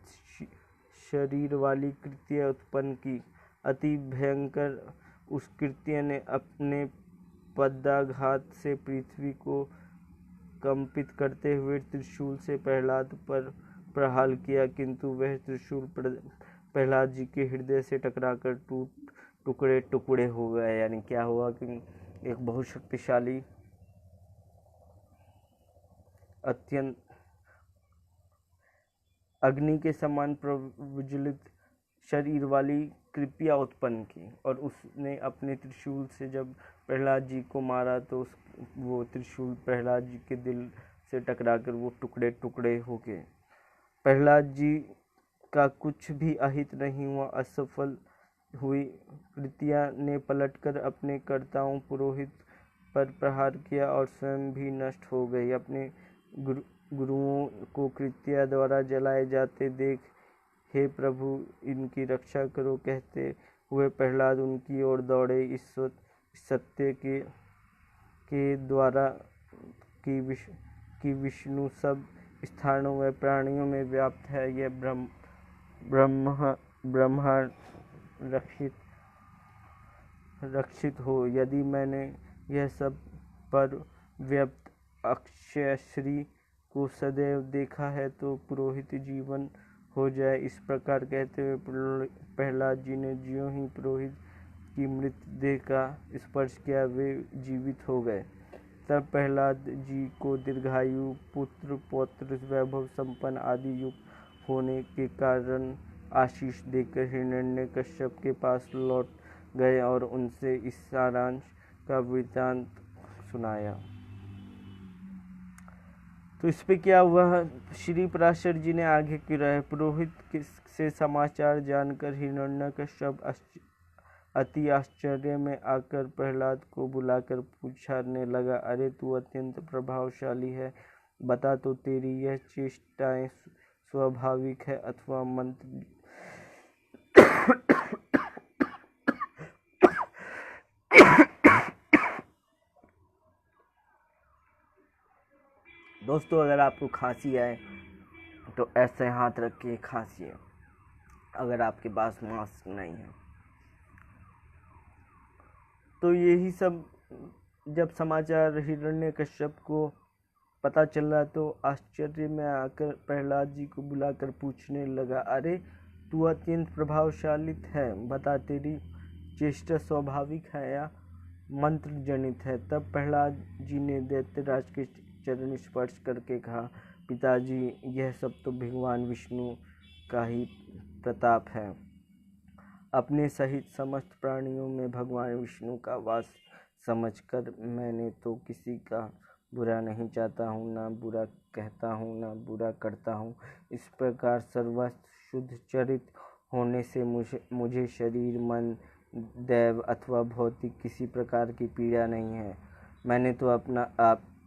शरीर वाली कृत्य उत्पन्न की। अति भयंकर उस कृत्य ने अपने पदाघात से पृथ्वी को कंपित करते हुए त्रिशूल से प्रहलाद पर प्रहार किया, किंतु वह त्रिशूल प्रहलाद जी के हृदय से टकराकर टुकड़े टुकड़े हो गए। यानी क्या हुआ कि एक बहुत शक्तिशाली अत्यंत अग्नि के समान प्रज्वलित शरीर वाली कृत्या उत्पन्न की और उसने अपने त्रिशूल से जब प्रहलाद जी को मारा तो वो त्रिशूल प्रहलाद जी के दिल से टकराकर वो टुकड़े टुकड़े हो गए। प्रहलाद जी का कुछ भी अहित नहीं हुआ। असफल हुई कृत्या ने पलटकर अपने कर्ताओं पुरोहित पर प्रहार किया और स्वयं भी नष्ट हो गई। अपने गुरुओं को कृत्या द्वारा जलाए जाते देख, हे प्रभु इनकी रक्षा करो कहते हुए प्रहलाद उनकी ओर दौड़े। इस सत्य के द्वारा कि विष्णु सब स्थानों व प्राणियों में व्याप्त है, यह ब्रह्मा रक्षित हो। यदि मैंने यह सब पर व्याप्त अक्षय श्री को सदैव देखा है तो पुरोहित जीवन हो जाए। इस प्रकार कहते हुए प्रहलाद जी ने ज्यों ही पुरोहित की मृत देह का स्पर्श किया वे जीवित हो गए। तब प्रहलाद जी को दीर्घायु, पुत्र पौत्र, वैभव संपन्न आदि युक्त होने के कारण आशीष देकर हिरण्यकश्यप के पास लौट गए और उनसे इस सारांश का वृत्तांत सुनाया। तो इस पे क्या हुआ? श्री पराशर जी ने आगे की रहे। पुरोहित से समाचार जानकर हिरण्यकश्यप अति आश्चर्य में आकर प्रहलाद को बुलाकर पूछने लगा, अरे तू अत्यंत प्रभावशाली है, बता तो तेरी यह चेष्टाएं स्वाभाविक है अथवा मंत्र? दोस्तों, अगर आपको खांसी आए तो ऐसे हाथ रख के खांसिए अगर आपके पास मास्क नहीं है। तो यही सब जब समाचार हिरण्यकश्यप को पता चला तो आश्चर्य में आकर प्रहलाद जी को बुलाकर पूछने लगा, अरे तू अत्यंत प्रभावशाली है, बता तेरी चेष्टा स्वाभाविक है या मंत्र जनित है? तब प्रहलाद जी ने दैत्यराज के चरण स्पर्श करके कहा, पिताजी यह सब तो भगवान विष्णु का ही प्रताप है। अपने सहित समस्त प्राणियों में भगवान विष्णु का वास समझकर मैंने तो किसी का बुरा नहीं चाहता हूँ, ना बुरा कहता हूँ, ना बुरा करता हूँ। इस प्रकार सर्वस्व शुद्ध चरित होने से मुझे शरीर, मन, दैव अथवा भौतिक किसी प्रकार की पीड़ा नहीं है।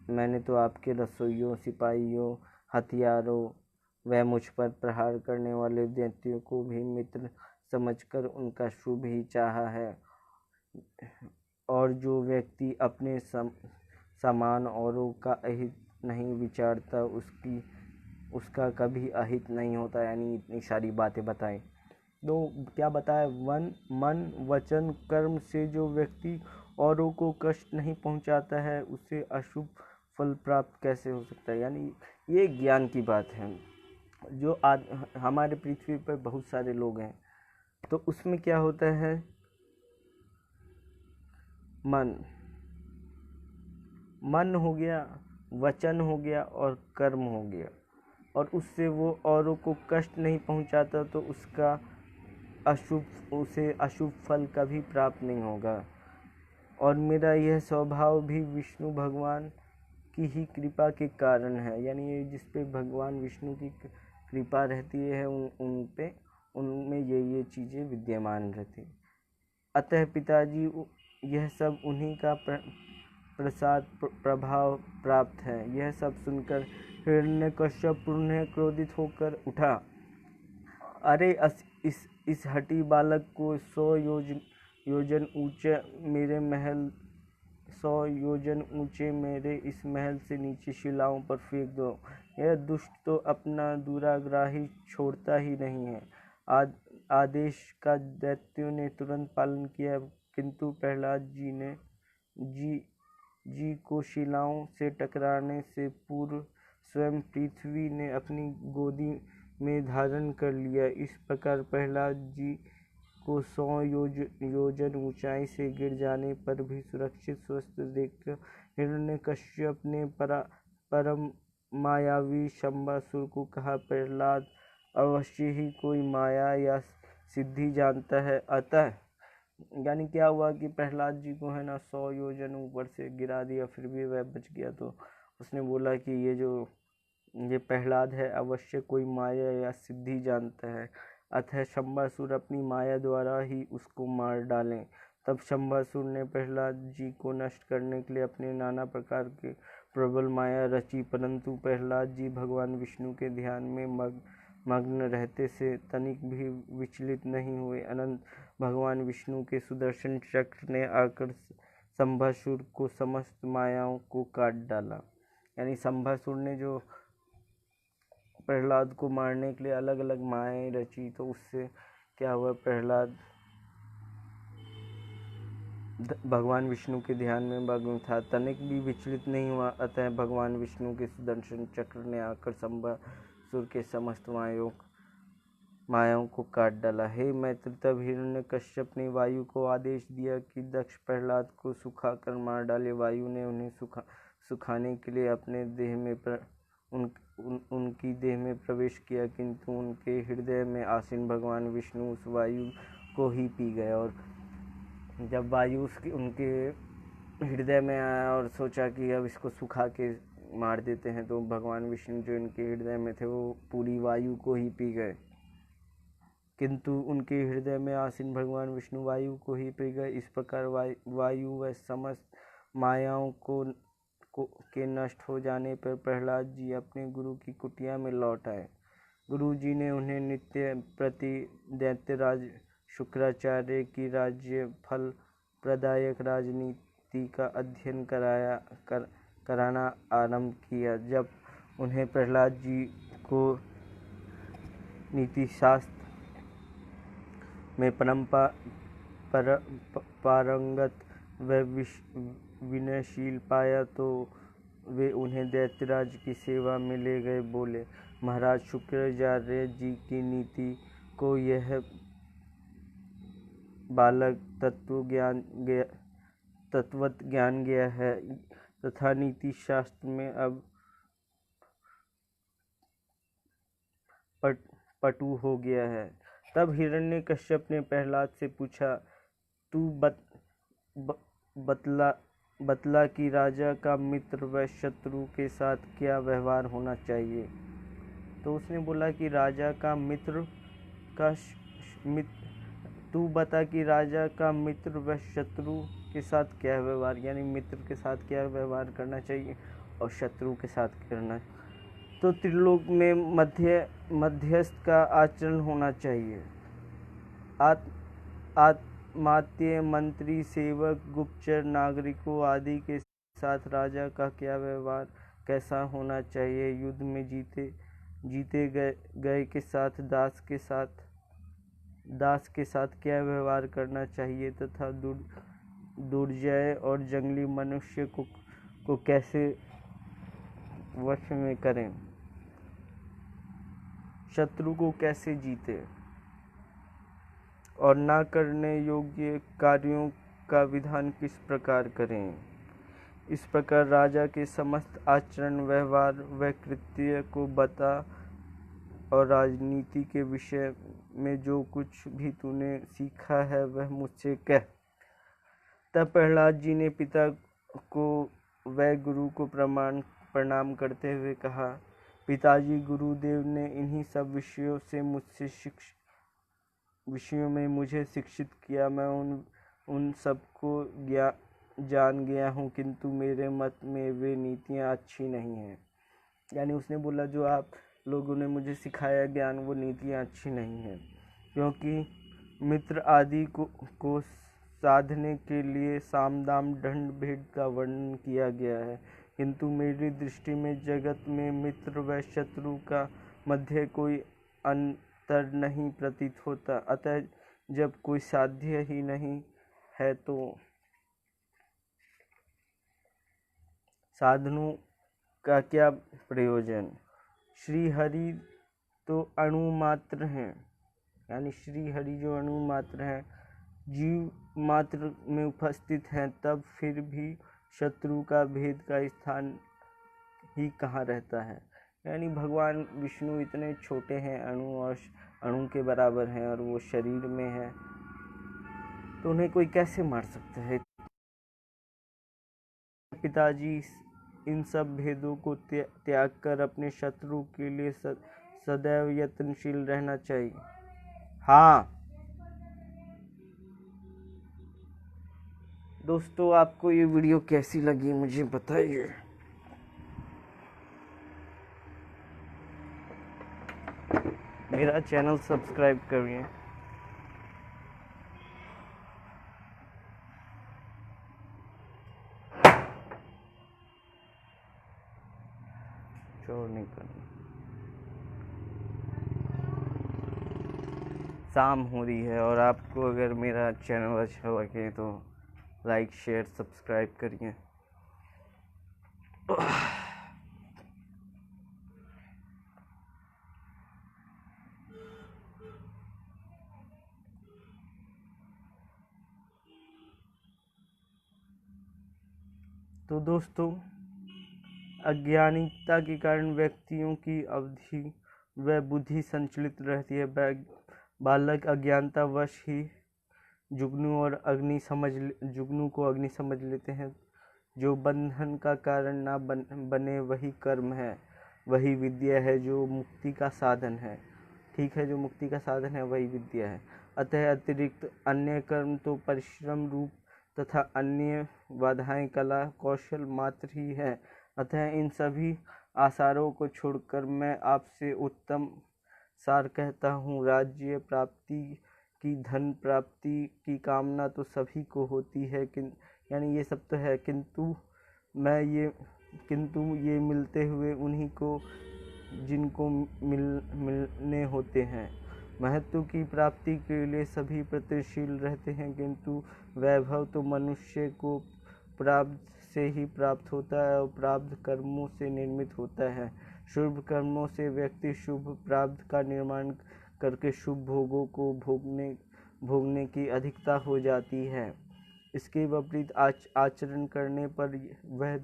मैंने तो आपके रसोइयों, सिपाहियों, हथियारों व मुझ पर प्रहार करने वाले दैत्यों को भी मित्र समझकर उनका शुभ ही चाहा है। और जो व्यक्ति अपने समान औरों का अहित नहीं विचारता, उसकी उसका कभी अहित नहीं होता, यानी इतनी सारी बातें बताएं। तो क्या बताया, मन वचन कर्म से जो व्यक्ति औरों को कष्ट नहीं पहुंचाता है उसे अशुभ फल प्राप्त कैसे हो सकता है। यानी ये ज्ञान की बात है। जो हमारे पृथ्वी पर बहुत सारे लोग हैं, तो उसमें क्या होता है, मन हो गया, वचन हो गया और कर्म हो गया, और उससे वो औरों को कष्ट नहीं पहुंचाता, तो उसे अशुभ फल कभी प्राप्त नहीं होगा। और मेरा यह स्वभाव भी विष्णु भगवान की ही कृपा के कारण है। यानी ये जिस पे भगवान विष्णु की कृपा रहती है उनमें ये चीज़ें विद्यमान रहती। अतः पिताजी यह सब उन्हीं का प्रसाद प्रभाव प्राप्त है। यह सब सुनकर हिरण्यकश्यप पुनः क्रोधित होकर उठा। अरे इस हठी बालक को 100 योजन ऊंचे मेरे इस महल से नीचे शिलाओं पर फेंक दो। यह दुष्ट तो अपना दुराग्रही छोड़ता ही नहीं है। आदेश का दैत्यों ने तुरंत पालन किया, किंतु प्रहलाद जी को शिलाओं से टकराने से पूर्व स्वयं पृथ्वी ने अपनी गोदी में धारण कर लिया। इस प्रकार प्रहलाद जी को 100 योजन ऊंचाई से गिर जाने पर भी सुरक्षित स्वस्थ देखकर हिरण्यकश्यप ने परम मायावी शंबासुर को कहा, प्रहलाद अवश्य ही कोई माया या सिद्धि जानता है। अतः यानी क्या हुआ कि प्रहलाद जी को है ना 100 योजन ऊपर से गिरा दिया, फिर भी वह बच गया। तो उसने बोला कि ये प्रहलाद है, अवश्य कोई माया या सिद्धि जानता है, अतः शंबासुर अपनी माया द्वारा ही उसको मार डालें। तब शंबासुर ने प्रहलाद जी को नष्ट करने के लिए अपने नाना प्रकार के प्रबल माया रची, परंतु प्रहलाद जी भगवान विष्णु के ध्यान में मग्न रहते से तनिक भी विचलित नहीं हुए। अनंत भगवान विष्णु के सुदर्शन चक्र ने आकर शंबासुर को समस्त मायाओं को काट डाला। यानी शंबासुर ने जो प्रहलाद को मारने के लिए अलग अलग मायाएं रची, तो उससे क्या हुआ, प्रहलाद भगवान विष्णु के ध्यान में मग्न था, तनिक भी विचलित नहीं हुआ। अतः भगवान विष्णु के सुदर्शन चक्र ने आकर शंबासुर के समस्त मायाओं को काट डाला। हे मैत्र, तब हिरण्यकश्यप ने वायु को आदेश दिया कि दक्ष प्रहलाद को सुखाकर मार डाले। वायु ने उन्हें सुखाने के लिए अपने देह में उनकी देह में प्रवेश किया, किंतु उनके हृदय में आसीन भगवान विष्णु उस वायु को ही पी गए। और जब वायु उनके हृदय में आया और सोचा कि अब इसको सुखा के मार देते हैं, तो भगवान विष्णु जो इनके हृदय में थे वो पूरी वायु को ही पी गए, किंतु उनके हृदय में आसीन भगवान विष्णु वायु को ही पी गए। इस प्रकार वायु व समस्त मायाओं के नष्ट हो जाने पर प्रहलाद जी अपने गुरु की कुटिया में लौट आए। गुरु जी ने उन्हें नित्य प्रति दैत्यराज शुक्राचार्य की राज्य फल प्रदायक राजनीति का अध्ययन कराना आरंभ किया। जब उन्हें प्रहलाद जी को नीतिशास्त्र में परम पारंगत व विनयशील पाया, तो वे उन्हें दैत्यराज की सेवा में ले गए। बोले, महाराज, शुक्राचार्य जी की नीति को यह बालक तत्वत ज्ञान गया है तथा नीति शास्त्र में अब पटु हो गया है। तब हिरण्यकश्यप ने प्रहलाद से पूछा, तू बतला कि राजा का मित्र व शत्रु के साथ क्या व्यवहार होना चाहिए। तो उसने बोला कि राजा का तू बता कि राजा का मित्र व शत्रु के साथ क्या व्यवहार, यानी मित्र के साथ क्या व्यवहार करना चाहिए और शत्रु के साथ करना। तो त्रिलोक में मध्यस्थ का आचरण होना चाहिए। आत्मात्य, मंत्री, सेवक, गुप्तचर, नागरिकों आदि के साथ राजा का क्या व्यवहार कैसा होना चाहिए। युद्ध में जीते जीते गए के साथ दास के साथ क्या व्यवहार करना चाहिए तथा दुर्जय और जंगली मनुष्य को कैसे वश में करें, शत्रु को कैसे जीते और ना करने योग्य कार्यों का विधान किस प्रकार करें। इस प्रकार राजा के समस्त आचरण, व्यवहार व कृत्य को बता और राजनीति के विषय में जो कुछ भी तूने सीखा है वह मुझसे कह। तब प्रहलाद जी ने पिता को व गुरु को प्रणाम करते हुए कहा, पिताजी, गुरुदेव ने इन्हीं सब विषयों में मुझे शिक्षित किया। मैं उन सबको जान गया हूँ, किंतु मेरे मत में वे नीतियाँ अच्छी नहीं हैं। यानी उसने बोला, जो आप लोगों ने मुझे सिखाया ज्ञान, वो नीतियाँ अच्छी नहीं हैं, क्योंकि मित्र आदि को साधने के लिए साम दाम दंड भेद का वर्णन किया गया है, किंतु मेरी दृष्टि में जगत में मित्र व शत्रु का मध्य कोई अंतर नहीं प्रतीत होता। अतः जब कोई साध्य ही नहीं है तो साधनों का क्या प्रयोजन। श्री हरि तो अणु मात्र हैं, यानी श्री हरि जो अणु मात्र हैं, जीव मात्र में उपस्थित हैं, तब फिर भी शत्रु का भेद का स्थान ही कहाँ रहता है। यानी भगवान विष्णु इतने छोटे हैं, अणु के बराबर हैं, और वो शरीर में है, तो उन्हें कोई कैसे मार सकता है। पिताजी, इन सब भेदों को त्याग कर अपने शत्रु के लिए सदैव यत्नशील रहना चाहिए। हाँ दोस्तों, आपको ये वीडियो कैसी लगी मुझे बताइए। मेरा चैनल सब्सक्राइब करिए। चोर नहीं करना। शाम हो रही है, और आपको अगर मेरा चैनल अच्छा लगे तो लाइक, शेयर, सब्सक्राइब करिए। तो दोस्तों, अज्ञानिकता के कारण व्यक्तियों की अवधि व बुद्धि संचलित रहती है। बालक अज्ञानतावश ही जुगनू को अग्नि समझ लेते हैं। जो बंधन का कारण ना बने वही कर्म है, वही विद्या है जो मुक्ति का साधन है। ठीक है, जो मुक्ति का साधन है वही विद्या है। अतः अतिरिक्त अन्य कर्म तो परिश्रम रूप तथा अन्य बाधाएं कला कौशल मात्र ही है। अतः इन सभी आसारों को छोड़कर मैं आपसे उत्तम सार कहता हूँ। राज्य प्राप्ति की, धन प्राप्ति की कामना तो सभी को होती है, यानी ये सब तो है, किंतु ये मिलते हुए उन्हीं को जिनको मिलने होते हैं। महत्व की प्राप्ति के लिए सभी प्रयत्नशील रहते हैं, किंतु वैभव तो मनुष्य को प्रारब्ध से ही प्राप्त होता है और प्रारब्ध कर्मों से निर्मित होता है। शुभ कर्मों से व्यक्ति शुभ प्रारब्ध का निर्माण करके शुभ भोगों को भोगने की अधिकता हो जाती है। इसके विपरीत आचरण करने पर वह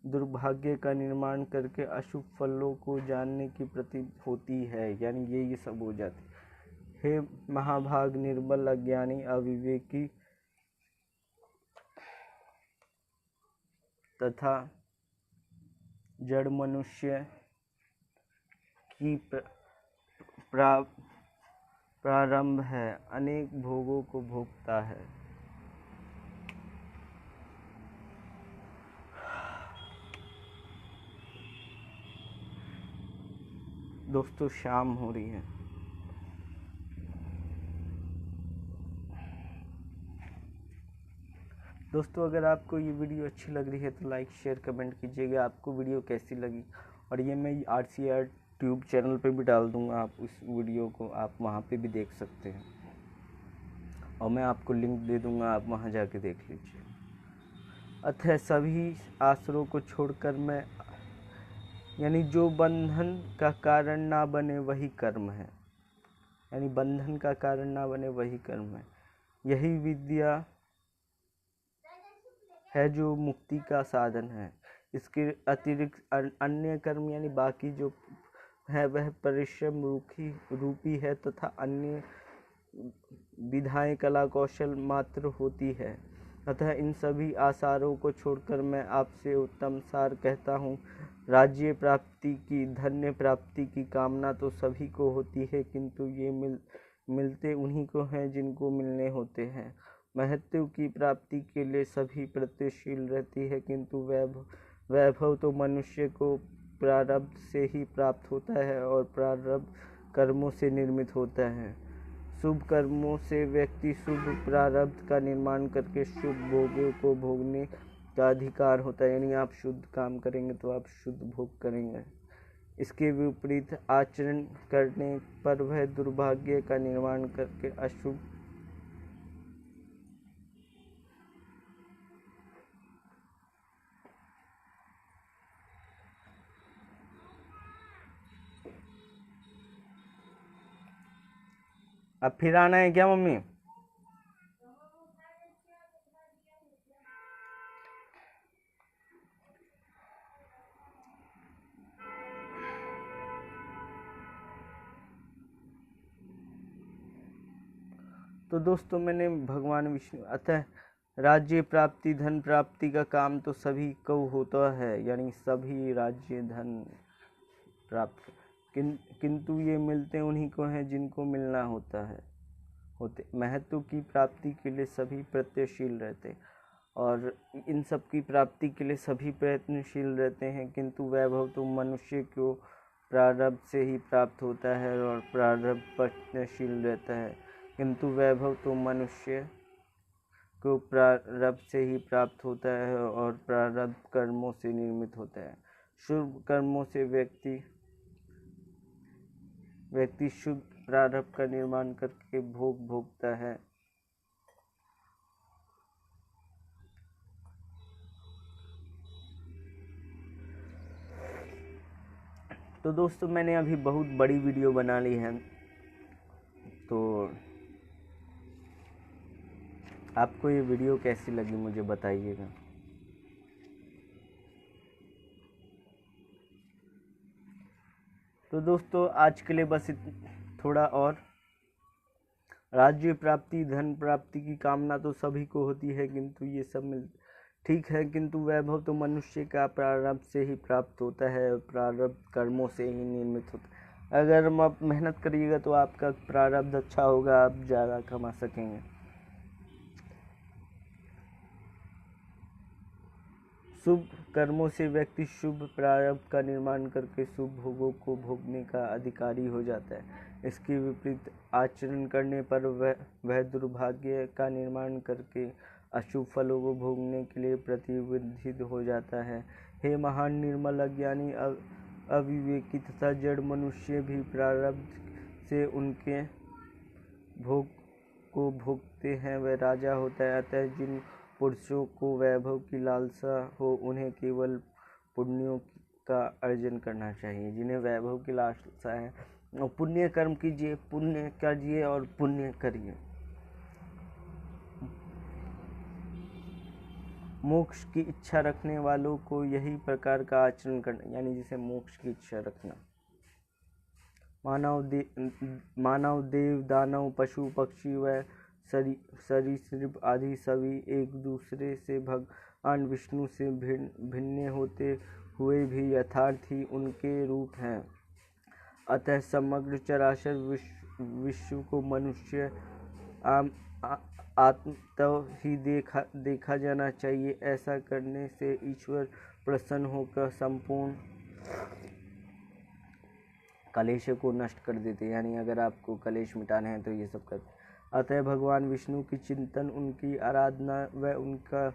दुर्भाग्य का निर्माण करके अशुभ फलों को जानने की प्रतीत होती है। यानी ये सब हो जाती है। हे महाभाग, निर्बल, अज्ञानी, अविवेकी तथा जड़ मनुष्य की प्रारंभ है, अनेक भोगों को भोगता है। दोस्तों, शाम हो रही है। दोस्तों, अगर आपको ये वीडियो अच्छी लग रही है तो लाइक, शेयर, कमेंट कीजिएगा। आपको वीडियो कैसी लगी, और ये मैं RCR ट्यूब चैनल पे भी डाल दूंगा, आप उस वीडियो को आप वहाँ पे भी देख सकते हैं, और मैं आपको लिंक दे दूंगा, आप वहाँ जाके देख लीजिए। अतः सभी आसरों को छोड़कर मैं, यानी जो बंधन का कारण ना बने वही कर्म है, यानी बंधन का कारण ना बने वही कर्म है। यही विद्या है जो मुक्ति का साधन है। इसके अतिरिक्त अन्य कर्म यानी बाकी जो है वह परिश्रम रूपी है तथा अन्य विधाएं कला कौशल मात्र होती है। अतः इन सभी आसारों को छोड़कर मैं आपसे उत्तम सार कहता हूँ। राज्य प्राप्ति की, धन्य प्राप्ति की कामना तो सभी को होती है, किंतु ये मिलते उन्हीं को हैं जिनको मिलने होते हैं। महत्व की प्राप्ति के लिए सभी प्रयत्नशील रहती है, किंतु वैभव तो मनुष्य को प्रारब्ध से ही प्राप्त होता है और प्रारब्ध कर्मों से निर्मित होता है। शुभ कर्मों से व्यक्ति शुभ प्रारब्ध का निर्माण करके शुभ भोगों को भोगने का अधिकार होता है, यानी आप शुद्ध काम करेंगे तो आप शुद्ध भोग करेंगे। इसके विपरीत आचरण करने पर वह दुर्भाग्य का निर्माण करके अशुभ अब फिर आना है क्या मम्मी? तो दोस्तों मैंने भगवान विष्णु, अतः राज्य प्राप्ति धन प्राप्ति का काम तो सभी को होता है, यानी सभी राज्य धन प्राप्त, किंतु ये मिलते उन्हीं को हैं जिनको मिलना होता है होते। महत्व की प्राप्ति के लिए सभी प्रयत्नशील रहते, और इन सब की प्राप्ति के लिए सभी प्रयत्नशील रहते हैं, किंतु वैभव तो मनुष्य को प्रारब्ध से ही प्राप्त होता है और प्रारब्ध प्रयत्नशील रहता है, किंतु वैभव तो मनुष्य को प्रारब्ध से ही प्राप्त होता है और प्रारब्ध कर्मों से निर्मित होता है। शुभ कर्मों से व्यक्ति शुद्ध प्रारब्ध का निर्माण करके भोग भोगता है। तो दोस्तों मैंने अभी बहुत बड़ी वीडियो बना ली है, तो आपको ये वीडियो कैसी लगी मुझे बताइएगा। तो दोस्तों आज के लिए बस थोड़ा और। राज्य प्राप्ति धन प्राप्ति की कामना तो सभी को होती है, किंतु ये सब ठीक है, किंतु वैभव तो मनुष्य का प्रारब्ध से ही प्राप्त होता है और प्रारब्ध कर्मों से ही निर्मित होता है। अगर आप मेहनत करिएगा तो आपका प्रारब्ध अच्छा होगा, आप ज़्यादा कमा सकेंगे। शुभ कर्मों से व्यक्ति शुभ प्रारब्ध का निर्माण करके शुभ भोगों को भोगने का अधिकारी हो जाता है। इसके विपरीत आचरण करने पर वह दुर्भाग्य का निर्माण करके अशुभ फलों को भोगने के लिए प्रतिबंधित हो जाता है। हे महान निर्मल अज्ञानी अविवेकी तथा जड़ मनुष्य भी प्रारब्ध से उनके भोग को भोगते हैं, वह राजा होता है। अतः जिन पुरुषों को वैभव की लालसा हो उन्हें केवल पुण्यों का अर्जन करना चाहिए। जिन्हें वैभव की लालसा है और पुण्य कर्म कीजिए, पुण्य करिए और पुण्य करिए। मोक्ष की इच्छा रखने वालों को यही प्रकार का आचरण करना, यानी जिसे मोक्ष की इच्छा रखना। मानव देव दानव पशु पक्षी व सरीसृप आदि सभी एक दूसरे से भगवान विष्णु से भिन्न होते हुए भी यथार्थ ही उनके रूप हैं। अतः समग्र चराचर विश्व को मनुष्य आत्मतः ही देखा जाना चाहिए। ऐसा करने से ईश्वर प्रसन्न होकर संपूर्ण कलेश को नष्ट कर देते, यानी अगर आपको कलेश मिटाने हैं तो ये सब करते। अतः भगवान विष्णु की चिंतन, उनकी आराधना व उनका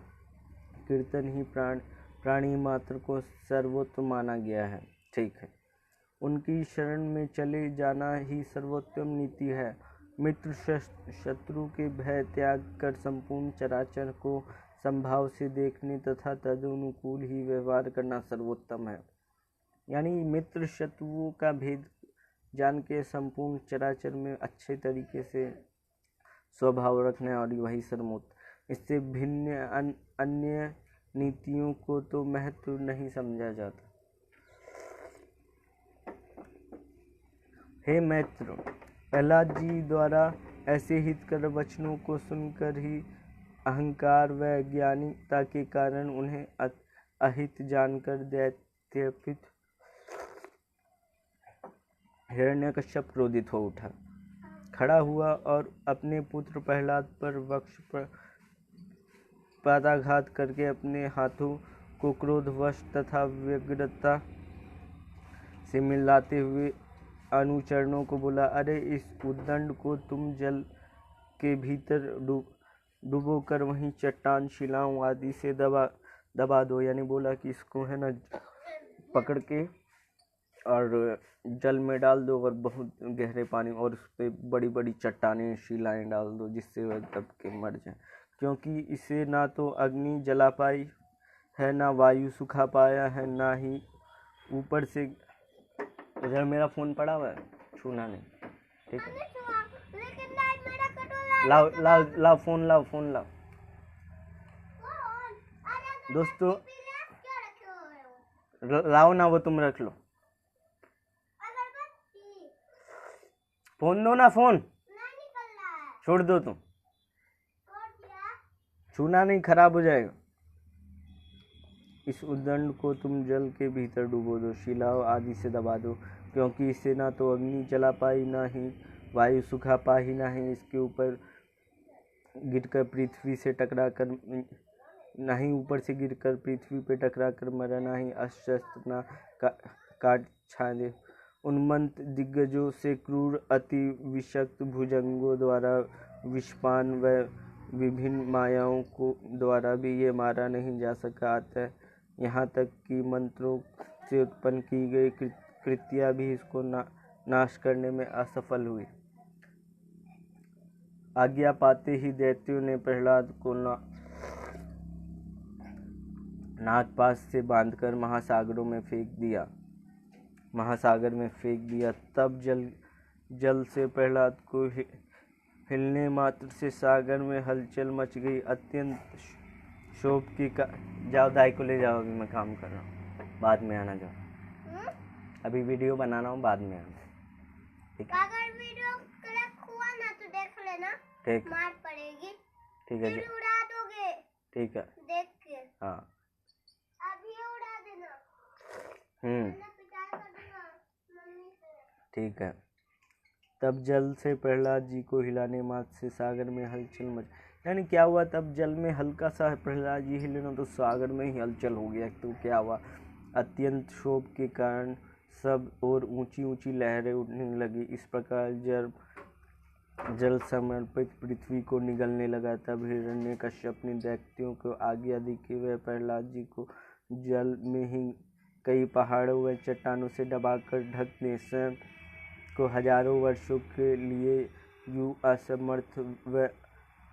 कीर्तन ही प्राणी मात्र को सर्वोत्तम माना गया है। ठीक है। उनकी शरण में चले जाना ही सर्वोत्तम नीति है। मित्र शत्रु के भय त्याग कर संपूर्ण चराचर को संभाव से देखने तथा तदनुकूल ही व्यवहार करना सर्वोत्तम है। यानी मित्र शत्रुओं का भेद जान के संपूर्ण चराचर में अच्छे तरीके से स्वभाव रखना है, और वही सर्वोत्तम। इससे भिन्न अन्य नीतियों को तो महत्व नहीं समझा जाता। हे मैत्र, प्रहलाद जी द्वारा ऐसे हितकर वचनों को सुनकर ही अहंकार व ज्ञानिता के कारण उन्हें अहित जानकर दैत्यपित हिरण्यकश्यप क्रोधित हो उठा, खड़ा हुआ और अपने पुत्र प्रहलाद पर वक्ष पर पादाघात करके अपने हाथों को क्रोधवश तथा व्यग्रता से मिलाते हुए अनुचरणों को बोला, अरे इस उद्दंड को तुम जल के भीतर डुबोकर वहीं चट्टान, शिलाओं आदि से दबा दो। यानी बोला कि इसको है ना पकड़ के और जल में डाल दो और बहुत गहरे पानी, और उस पर बड़ी बड़ी चट्टानें शिलाएं डाल दो जिससे वह दब के मर जाए, क्योंकि इसे ना तो अग्नि जला पाई है, ना वायु सुखा पाया है, ना ही ऊपर से इधर मेरा फोन पड़ा हुआ है, छूना नहीं, ठीक है? लाओ फोन लाओ दोस्तों, लाओ ना, वो तुम रख लो। फोन दो ना, फोन छोड़ दो, तुम छूना नहीं, खराब हो जाएगा। इस उद्दंड को तुम जल के भीतर डुबो दो, शिलाओं आदि से दबा दो, क्योंकि इससे ना तो अग्नि जला पाई, ना ही वायु सुखा पाई, ना ही इसके ऊपर गिरकर पृथ्वी से टकरा कर, ना ही ऊपर से गिरकर पृथ्वी पे टकरा कर मरा, ना ही अस्त्र ना काट छाने। उन्मत्त दिग्गजों से क्रूर अति विषक्त भुजंगों द्वारा विषपान व विभिन्न मायाओं को द्वारा भी ये मारा नहीं जा सका, अतः यहाँ तक कि मंत्रों से उत्पन्न की गई कृतियाँ भी इसको नाश करने में असफल हुई। आज्ञा पाते ही दैत्यों ने प्रहलाद को नागपाश से बांधकर महासागर में फेंक दिया। तब जल से प्रहलाद को हिलने मात्र से सागर में हलचल मच गई। अत्यंत शोभ की जाओ, दाई को ले जाओ, अभी मैं काम कर रहा हूँ, बाद में आना। जाओ, अभी वीडियो बनाना हूँ, बाद में आना, ठीक है? अगर वीडियो क्लिक हुआ ना तो देख लेना, ठीक, मार पड़ेगी, ठीक है जी, उड़ा दोगे, ठीक है, देख के, हाँ अभी उड़ा देना, ठीक है। तब जल से प्रहलाद जी को हिलाने मात्र से सागर में हलचल मच, यानी क्या हुआ, तब जल में हल्का सा प्रहलाद जी हिले तो सागर में ही हलचल हो गया। तो क्या हुआ, अत्यंत क्षोभ के कारण सब और ऊंची ऊंची लहरें उठने लगी। इस प्रकार जल समर्पित पृथ्वी को निगलने लगा। तब हिरण्यकश्यप ने दैत्यों को आज्ञा दी कि वह प्रहलाद जी को जल में ही कई पहाड़ों व चट्टानों से दबाकर ढक दें। स्वयं को हजारों वर्षों के लिए यूं असमर्थ व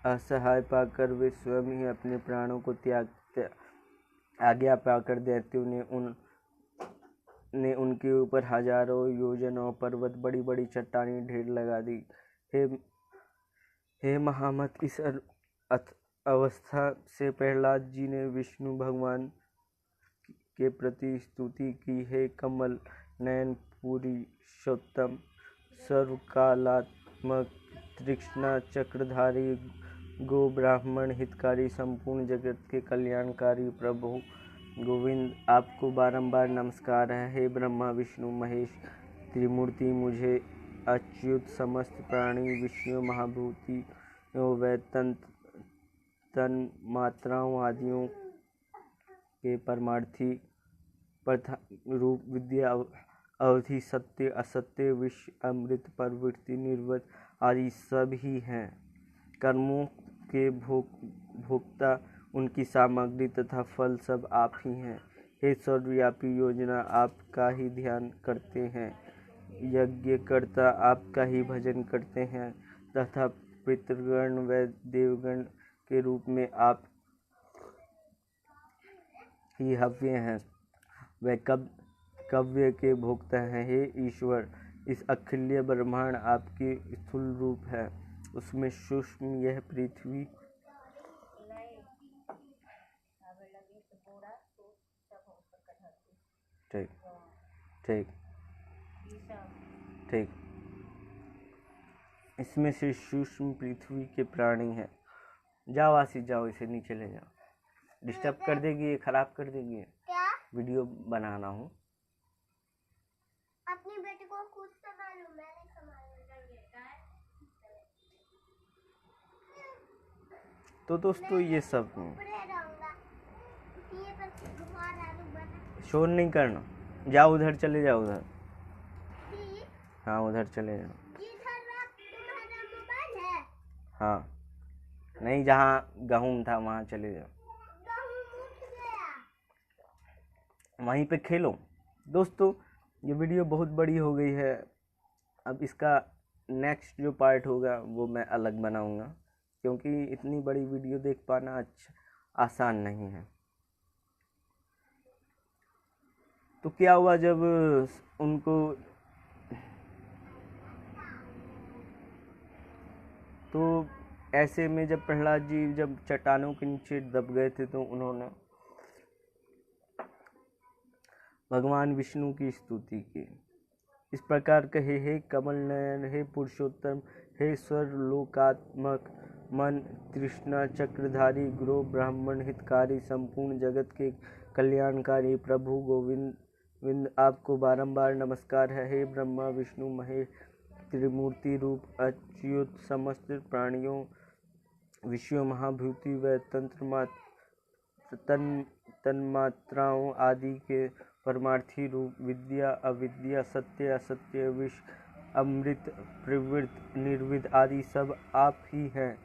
असहाय पाकर वे स्वयं ही अपने प्राणों को त्याग आज्ञा पाकर दैत्यों ने उनके ऊपर हजारों योजन और पर्वत बड़ी बड़ी चट्टानें ढेर लगा दी। हे महामत, इस अवस्था से प्रहलाद जी ने विष्णु भगवान के प्रति स्तुति की। हे कमल नयन पुरुषोत्तम, सर्वकालात्मक, तृष्णा चक्रधारी, गो ब्राह्मण हितकारी, संपूर्ण जगत के कल्याणकारी प्रभु गोविंद, आपको बारंबार नमस्कार है। हे ब्रह्मा विष्णु महेश त्रिमूर्ति, मुझे अच्युत समस्त प्राणी विषयों महाभूतियों व तन मात्राओं आदियों के परमार्थी रूप विद्या अवधि सत्य असत्य विषय अमृत प्रवृत्ति निर्वृत्त आदि सब ही हैं। कर्मों के भोक्ता, उनकी सामग्री तथा फल सब आप ही हैं। हे सर्वव्यापी योजना आपका ही ध्यान करते हैं, यज्ञकर्ता आपका ही भजन करते हैं तथा पितृगण व देवगण के रूप में आप ही हव्य हैं, वे कव्य के भोक्ता हैं। हे ईश्वर, इस अखिल ब्रह्मांड आपकी स्थूल रूप है, उसमें सूक्ष्म यह पृथ्वी ठीक ठीक ठीक इसमें से सूक्ष्म पृथ्वी के प्राणी हैं। जाओ आशीष, जाओ, इसे नीचे ले जाओ, डिस्टर्ब कर देगी, ये खराब कर देगी। क्या? वीडियो बनाना हूँ। अपनी बेटी को खुद संभालो, मैंने संभाला। तो दोस्तों ये सब शोर नहीं करना, जाओ उधर चले जाओ, उधर हाँ उधर चले जाओ। हाँ नहीं, जहाँ गेहूं था वहाँ चले जाओ, वहीं पे खेलो। दोस्तों ये वीडियो बहुत बड़ी हो गई है, अब इसका नेक्स्ट जो पार्ट होगा वो मैं अलग बनाऊंगा, क्योंकि इतनी बड़ी वीडियो देख पाना आसान नहीं है। तो क्या हुआ जब उनको, तो ऐसे में जब प्रहलाद जी जब चट्टानों के नीचे दब गए थे तो उन्होंने भगवान विष्णु की स्तुति की। इस प्रकार कहे, हे कमल नयन, हे पुरुषोत्तम, हे सर्वलोकात्मक मन तृष्णा चक्रधारी गुरु ब्राह्मण हितकारी संपूर्ण जगत के कल्याणकारी प्रभु गोविंद, आपको बारंबार नमस्कार है। हे ब्रह्मा विष्णु महेश त्रिमूर्ति रूप अच्युत, समस्त प्राणियों विषयों महाभूति व तन्मात्राओं आदि के परमार्थी रूप, विद्या अविद्या सत्य असत्य विष अमृत प्रवृत्त निर्विद आदि सब आप ही हैं।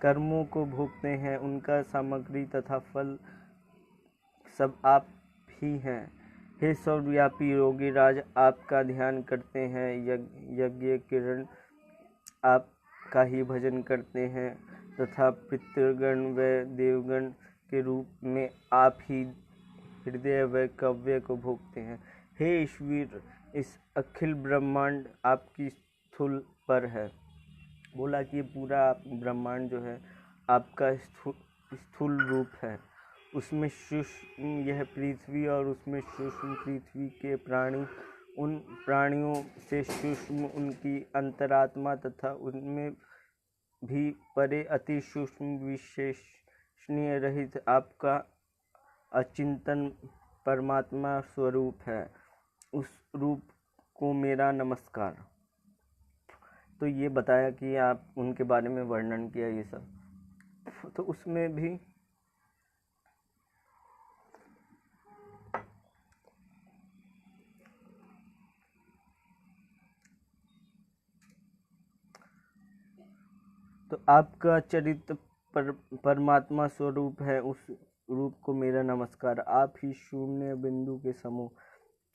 कर्मों को भोगते हैं, उनका सामग्री तथा फल सब आप ही हैं। हे सर्वव्यापी योगीराज आपका ध्यान करते हैं, यज्ञ किरण आपका ही भजन करते हैं तथा पितृगण व देवगण के रूप में आप ही हृदय व कव्य को भोगते हैं। हे ईश्वर, इस अखिल ब्रह्मांड आपकी स्थूल पर है। बोला कि पूरा ब्रह्मांड जो है आपका स्थूल रूप है, उसमें सूक्ष्म यह पृथ्वी और उसमें सूक्ष्म पृथ्वी के प्राणी, उन प्राणियों से सूक्ष्म उनकी अंतरात्मा तथा उनमें भी परे अति सूक्ष्म विशेषणीय रहित आपका अचिंतन परमात्मा स्वरूप है, उस रूप को मेरा नमस्कार। तो ये बताया कि आप उनके बारे में वर्णन किया ये सब, तो उसमें भी तो आपका चरित्र परमात्मा स्वरूप है, उस रूप को मेरा नमस्कार। आप ही शून्य बिंदु के समूह,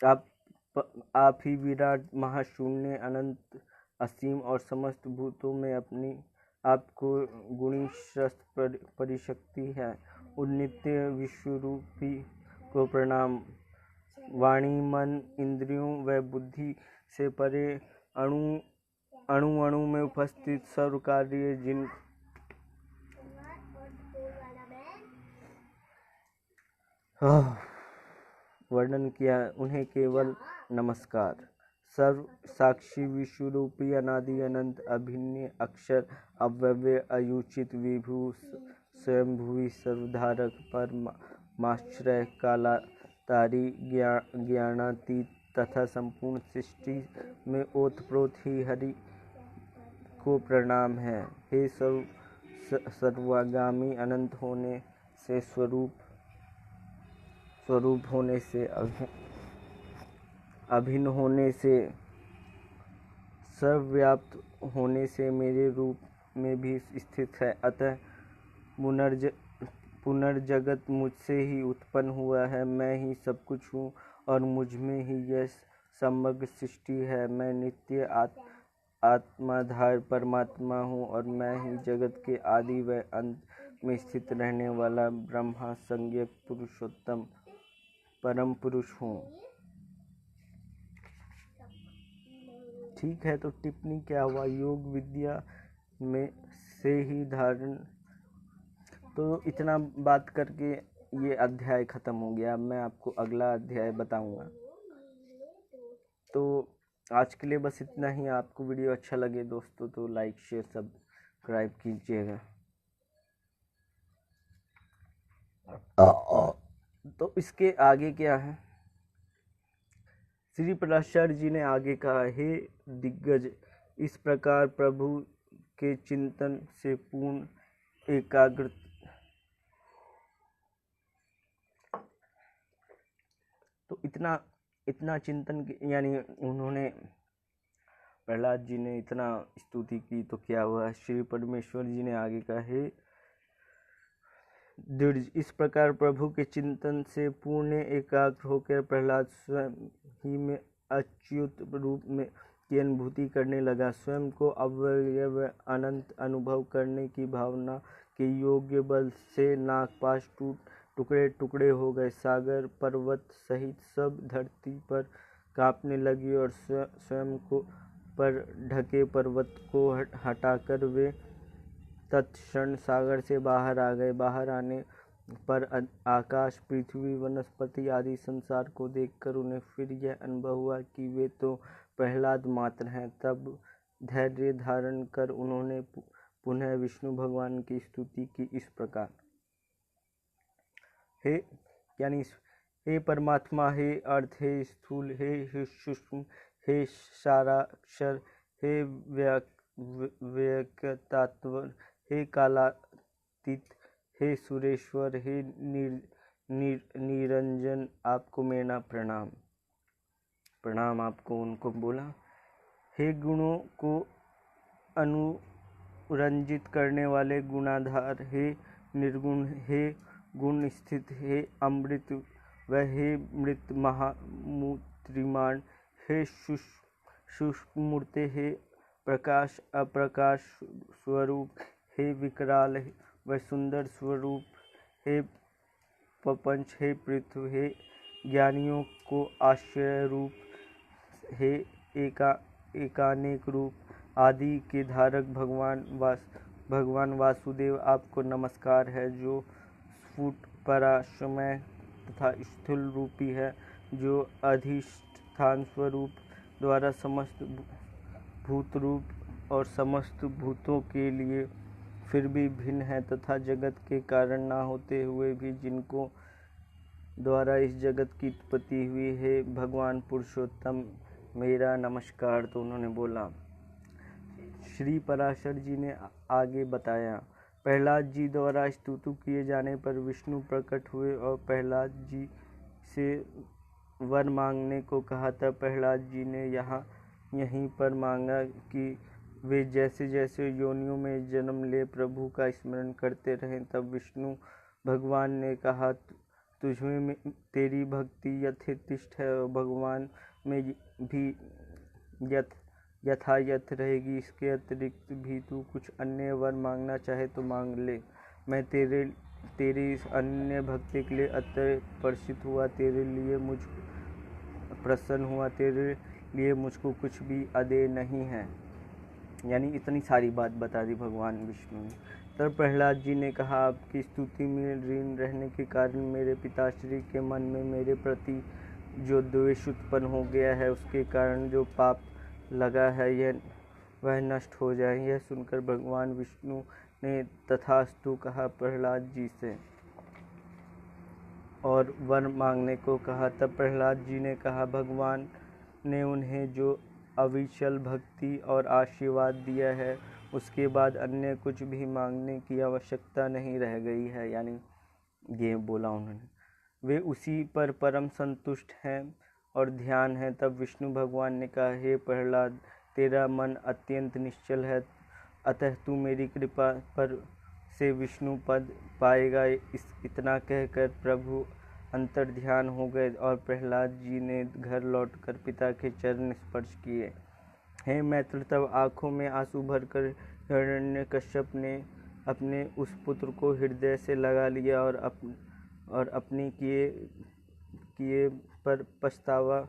आप ही विराट महाशून्य अनंत असीम और समस्त भूतों में अपनी आपको गुणी शस्त्र परिशक्ति है। उन नित्य विश्वरूपी को प्रणाम। वाणी मन इंद्रियों व बुद्धि से परे अणु अणु में उपस्थित सर्व कार्य जिन वर्णन किया, उन्हें केवल नमस्कार। सर्व साक्षी विश्वरूपी अनादि अनंत अभिन्न अक्षर अव्यव्य अयुचित विभु स्वयंभुवी सर्वधारक परमाश्रय कालातारी ज्ञानातीत तथा संपूर्ण सृष्टि में ओतप्रोत ही हरि को प्रणाम है। हे सर्वागामी अनंत होने से स्वरूप होने से अभिन्न होने से सर्वव्याप्त होने से मेरे रूप में भी स्थित है। अतः पुनर्जगत मुझसे ही उत्पन्न हुआ है, मैं ही सब कुछ हूँ और मुझ में ही यह समग्र सृष्टि है। मैं नित्य आत्माधार परमात्मा हूँ और मैं ही जगत के आदि व अंत में स्थित रहने वाला ब्रह्मा संज्ञक पुरुषोत्तम परम पुरुष हूँ। ठीक है, तो टिप्पणी क्या हुआ? योग विद्या में से ही धारण। तो इतना बात करके ये अध्याय ख़त्म हो गया। अब मैं आपको अगला अध्याय बताऊंगा। तो आज के लिए बस इतना ही। आपको वीडियो अच्छा लगे दोस्तों तो लाइक शेयर सब्सक्राइब कीजिएगा। तो इसके आगे क्या है? श्री पराशर जी ने आगे कहा, हे दिग्गज, इस प्रकार प्रभु के चिंतन से पूर्ण एकाग्र तो इतना चिंतन यानी उन्होंने प्रहलाद जी ने इतना स्तुति की तो क्या हुआ? श्री परमेश्वर जी ने आगे कहा, हे दृढ़, इस प्रकार प्रभु के चिंतन से पूर्ण एकाग्र होकर प्रहलाद स्वयं ही में अच्युत रूप में की अनुभूति करने लगा। स्वयं को अव्यय व अनंत अनुभव करने की भावना के योग्य बल से नागपाश टुकड़े टुकड़े हो गए। सागर पर्वत सहित सब धरती पर कांपने लगी और स्वयं को पर ढके पर्वत को हटाकर वे तत्क्षण सागर से बाहर आ गए। बाहर आने पर आकाश, पृथ्वी, वनस्पति आदि संसार को देखकर उन्हें फिर यह अनुभव हुआ कि वे तो प्रहलाद मात्र हैं। तब धैर्य धारण कर उन्होंने पुनः विष्णु भगवान की स्तुति की इस प्रकार, हे परमात्मा, हे अर्थ, हे स्थूल, हे सूक्ष्म, हे साराक्षर, हे व्यक्तात्वर, हे कालातीत, हे सुरेश्वर, हे निरंजन, आपको मेरा प्रणाम। प्रणाम आपको। उनको बोला, हे गुणों को अनुरंजित करने वाले गुणाधार, हे निर्गुण, हे गुण स्थित, हे अमृत व हे मृत महामूर्तिमान, हे शुष्क मूर्ति, हे प्रकाश अप्रकाश स्वरूप, हे विकराल व सुंदर स्वरूप, हे प्रपंच, हे पृथ्वी, हे ज्ञानियों को आश्चर्य रूप, हे एकानेक रूप आदि के धारक भगवान वासुदेव, आपको नमस्कार है, जो स्फुट पराश्रमय तथा स्थूल रूपी है, जो अधिष्ठान स्वरूप द्वारा समस्त भूत रूप और समस्त भूतों के लिए फिर भी भिन्न है, तथा जगत के कारण ना होते हुए भी जिनको द्वारा इस जगत की उत्पत्ति हुई है, भगवान पुरुषोत्तम, मेरा नमस्कार। तो उन्होंने बोला। श्री पराशर जी ने आगे बताया, प्रहलाद जी द्वारा स्तुति किए जाने पर विष्णु प्रकट हुए और प्रहलाद जी से वर मांगने को कहा। तब प्रहलाद जी ने यहीं पर मांगा कि वे जैसे जैसे योनियों में जन्म ले प्रभु का स्मरण करते रहें। तब विष्णु भगवान ने कहा, तुझमें तेरी भक्ति यथेष्ट है और भगवान में भी यथायथ रहेगी। इसके अतिरिक्त भी तू कुछ अन्य वर मांगना चाहे तो मांग ले। मैं तेरी इस अन्य भक्ति के लिए अत्यंत हुआ, तेरे लिए मुझ प्रसन्न हुआ, तेरे लिए मुझको कुछ भी अदेय नहीं है। यानी इतनी सारी बात बता दी भगवान विष्णु ने। तब प्रहलाद जी ने कहा, आपकी स्तुति में ऋण रहने के कारण मेरे पिताश्री के मन में मेरे प्रति जो द्वेष उत्पन्न हो गया है, उसके कारण जो पाप लगा है वह नष्ट हो जाए। यह सुनकर भगवान विष्णु ने तथास्तु कहा प्रहलाद जी से और वर मांगने को कहा। तब प्रहलाद जी ने कहा, भगवान ने उन्हें जो अविचल भक्ति और आशीर्वाद दिया है, उसके बाद अन्य कुछ भी मांगने की आवश्यकता नहीं रह गई है। यानी ये बोला उन्होंने, वे उसी पर परम संतुष्ट हैं और ध्यान है। तब विष्णु भगवान ने कहा, हे प्रहलाद, तेरा मन अत्यंत निश्चल है, अतः तू मेरी कृपा पर से विष्णु पद पाएगा। इतना कहकर प्रभु अंतर्ध्यान हो गए और प्रहलाद जी ने घर लौटकर पिता के चरण स्पर्श किए। हे मैत्र, तब आँखों में आंसू भरकर हिरण्यकश्यप ने अपने उस पुत्र को हृदय से लगा लिया और अपने किए पर पछतावा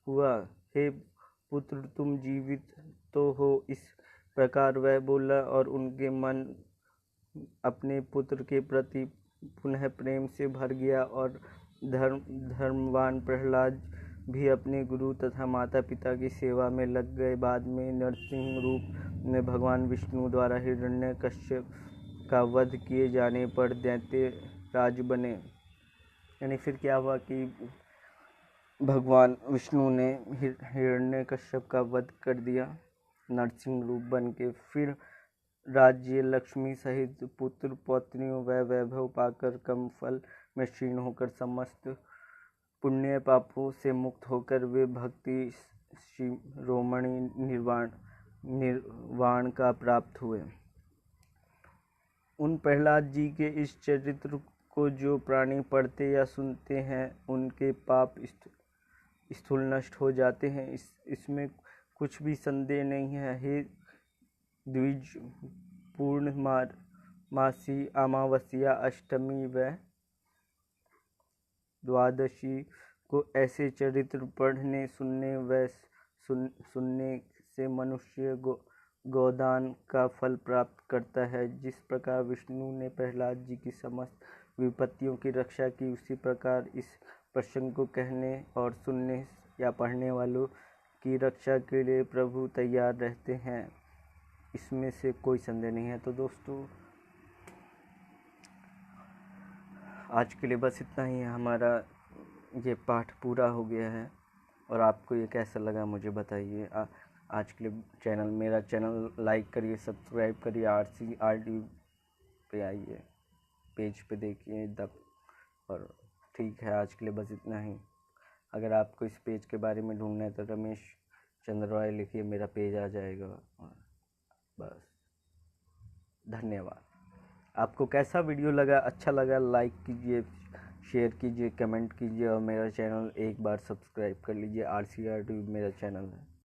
हुआ। हे पुत्र, तुम जीवित तो हो। इस प्रकार वह बोला और उनके मन अपने पुत्र के प्रति पुनः प्रेम से भर गया और धर्मवान प्रहलाद भी अपने गुरु तथा माता पिता की सेवा में लग गए। बाद में नरसिंह रूप में भगवान विष्णु द्वारा हिरण्यकश्यप का वध किए जाने पर दैत्य राज बने। यानी फिर क्या हुआ कि भगवान विष्णु ने हिरण्यकश्यप का वध कर दिया नरसिंह रूप बन के। फिर राज्य, लक्ष्मी सहित पुत्र पौत्रियों व वैभव पाकर कम फल में क्षीण होकर समस्त पुण्य पापों से मुक्त होकर वे भक्ति शिरोमणि निर्वाण का प्राप्त हुए। उन प्रहलाद जी के इस चरित्र को जो प्राणी पढ़ते या सुनते हैं उनके पाप स्थूल नष्ट हो जाते हैं, इसमें कुछ भी संदेह नहीं है। हे द्विज, पूर्णमासी, अमावस्या, अष्टमी व द्वादशी को ऐसे चरित्र पढ़ने सुनने से मनुष्य गोदान का फल प्राप्त करता है। जिस प्रकार विष्णु ने प्रहलाद जी की समस्त विपत्तियों की रक्षा की, उसी प्रकार इस प्रसंग को कहने और सुनने या पढ़ने वालों की रक्षा के लिए प्रभु तैयार रहते हैं, इसमें से कोई संदेह नहीं है। तो दोस्तों, आज के लिए बस इतना ही है। हमारा ये पाठ पूरा हो गया है और आपको ये कैसा लगा मुझे बताइए। आज के लिए मेरा चैनल लाइक करिए, सब्सक्राइब करिए, RCRD पे आइए, पेज पे देखिए और ठीक है, आज के लिए बस इतना ही। अगर आपको इस पेज के बारे में ढूंढना है तो रमेश चंद्र रॉय लिखिए, मेरा पेज आ जाएगा। बस, धन्यवाद। आपको कैसा वीडियो लगा, अच्छा लगा, लाइक कीजिए, शेयर कीजिए, कमेंट कीजिए और मेरा चैनल एक बार सब्सक्राइब कर लीजिए। RCRD मेरा चैनल है।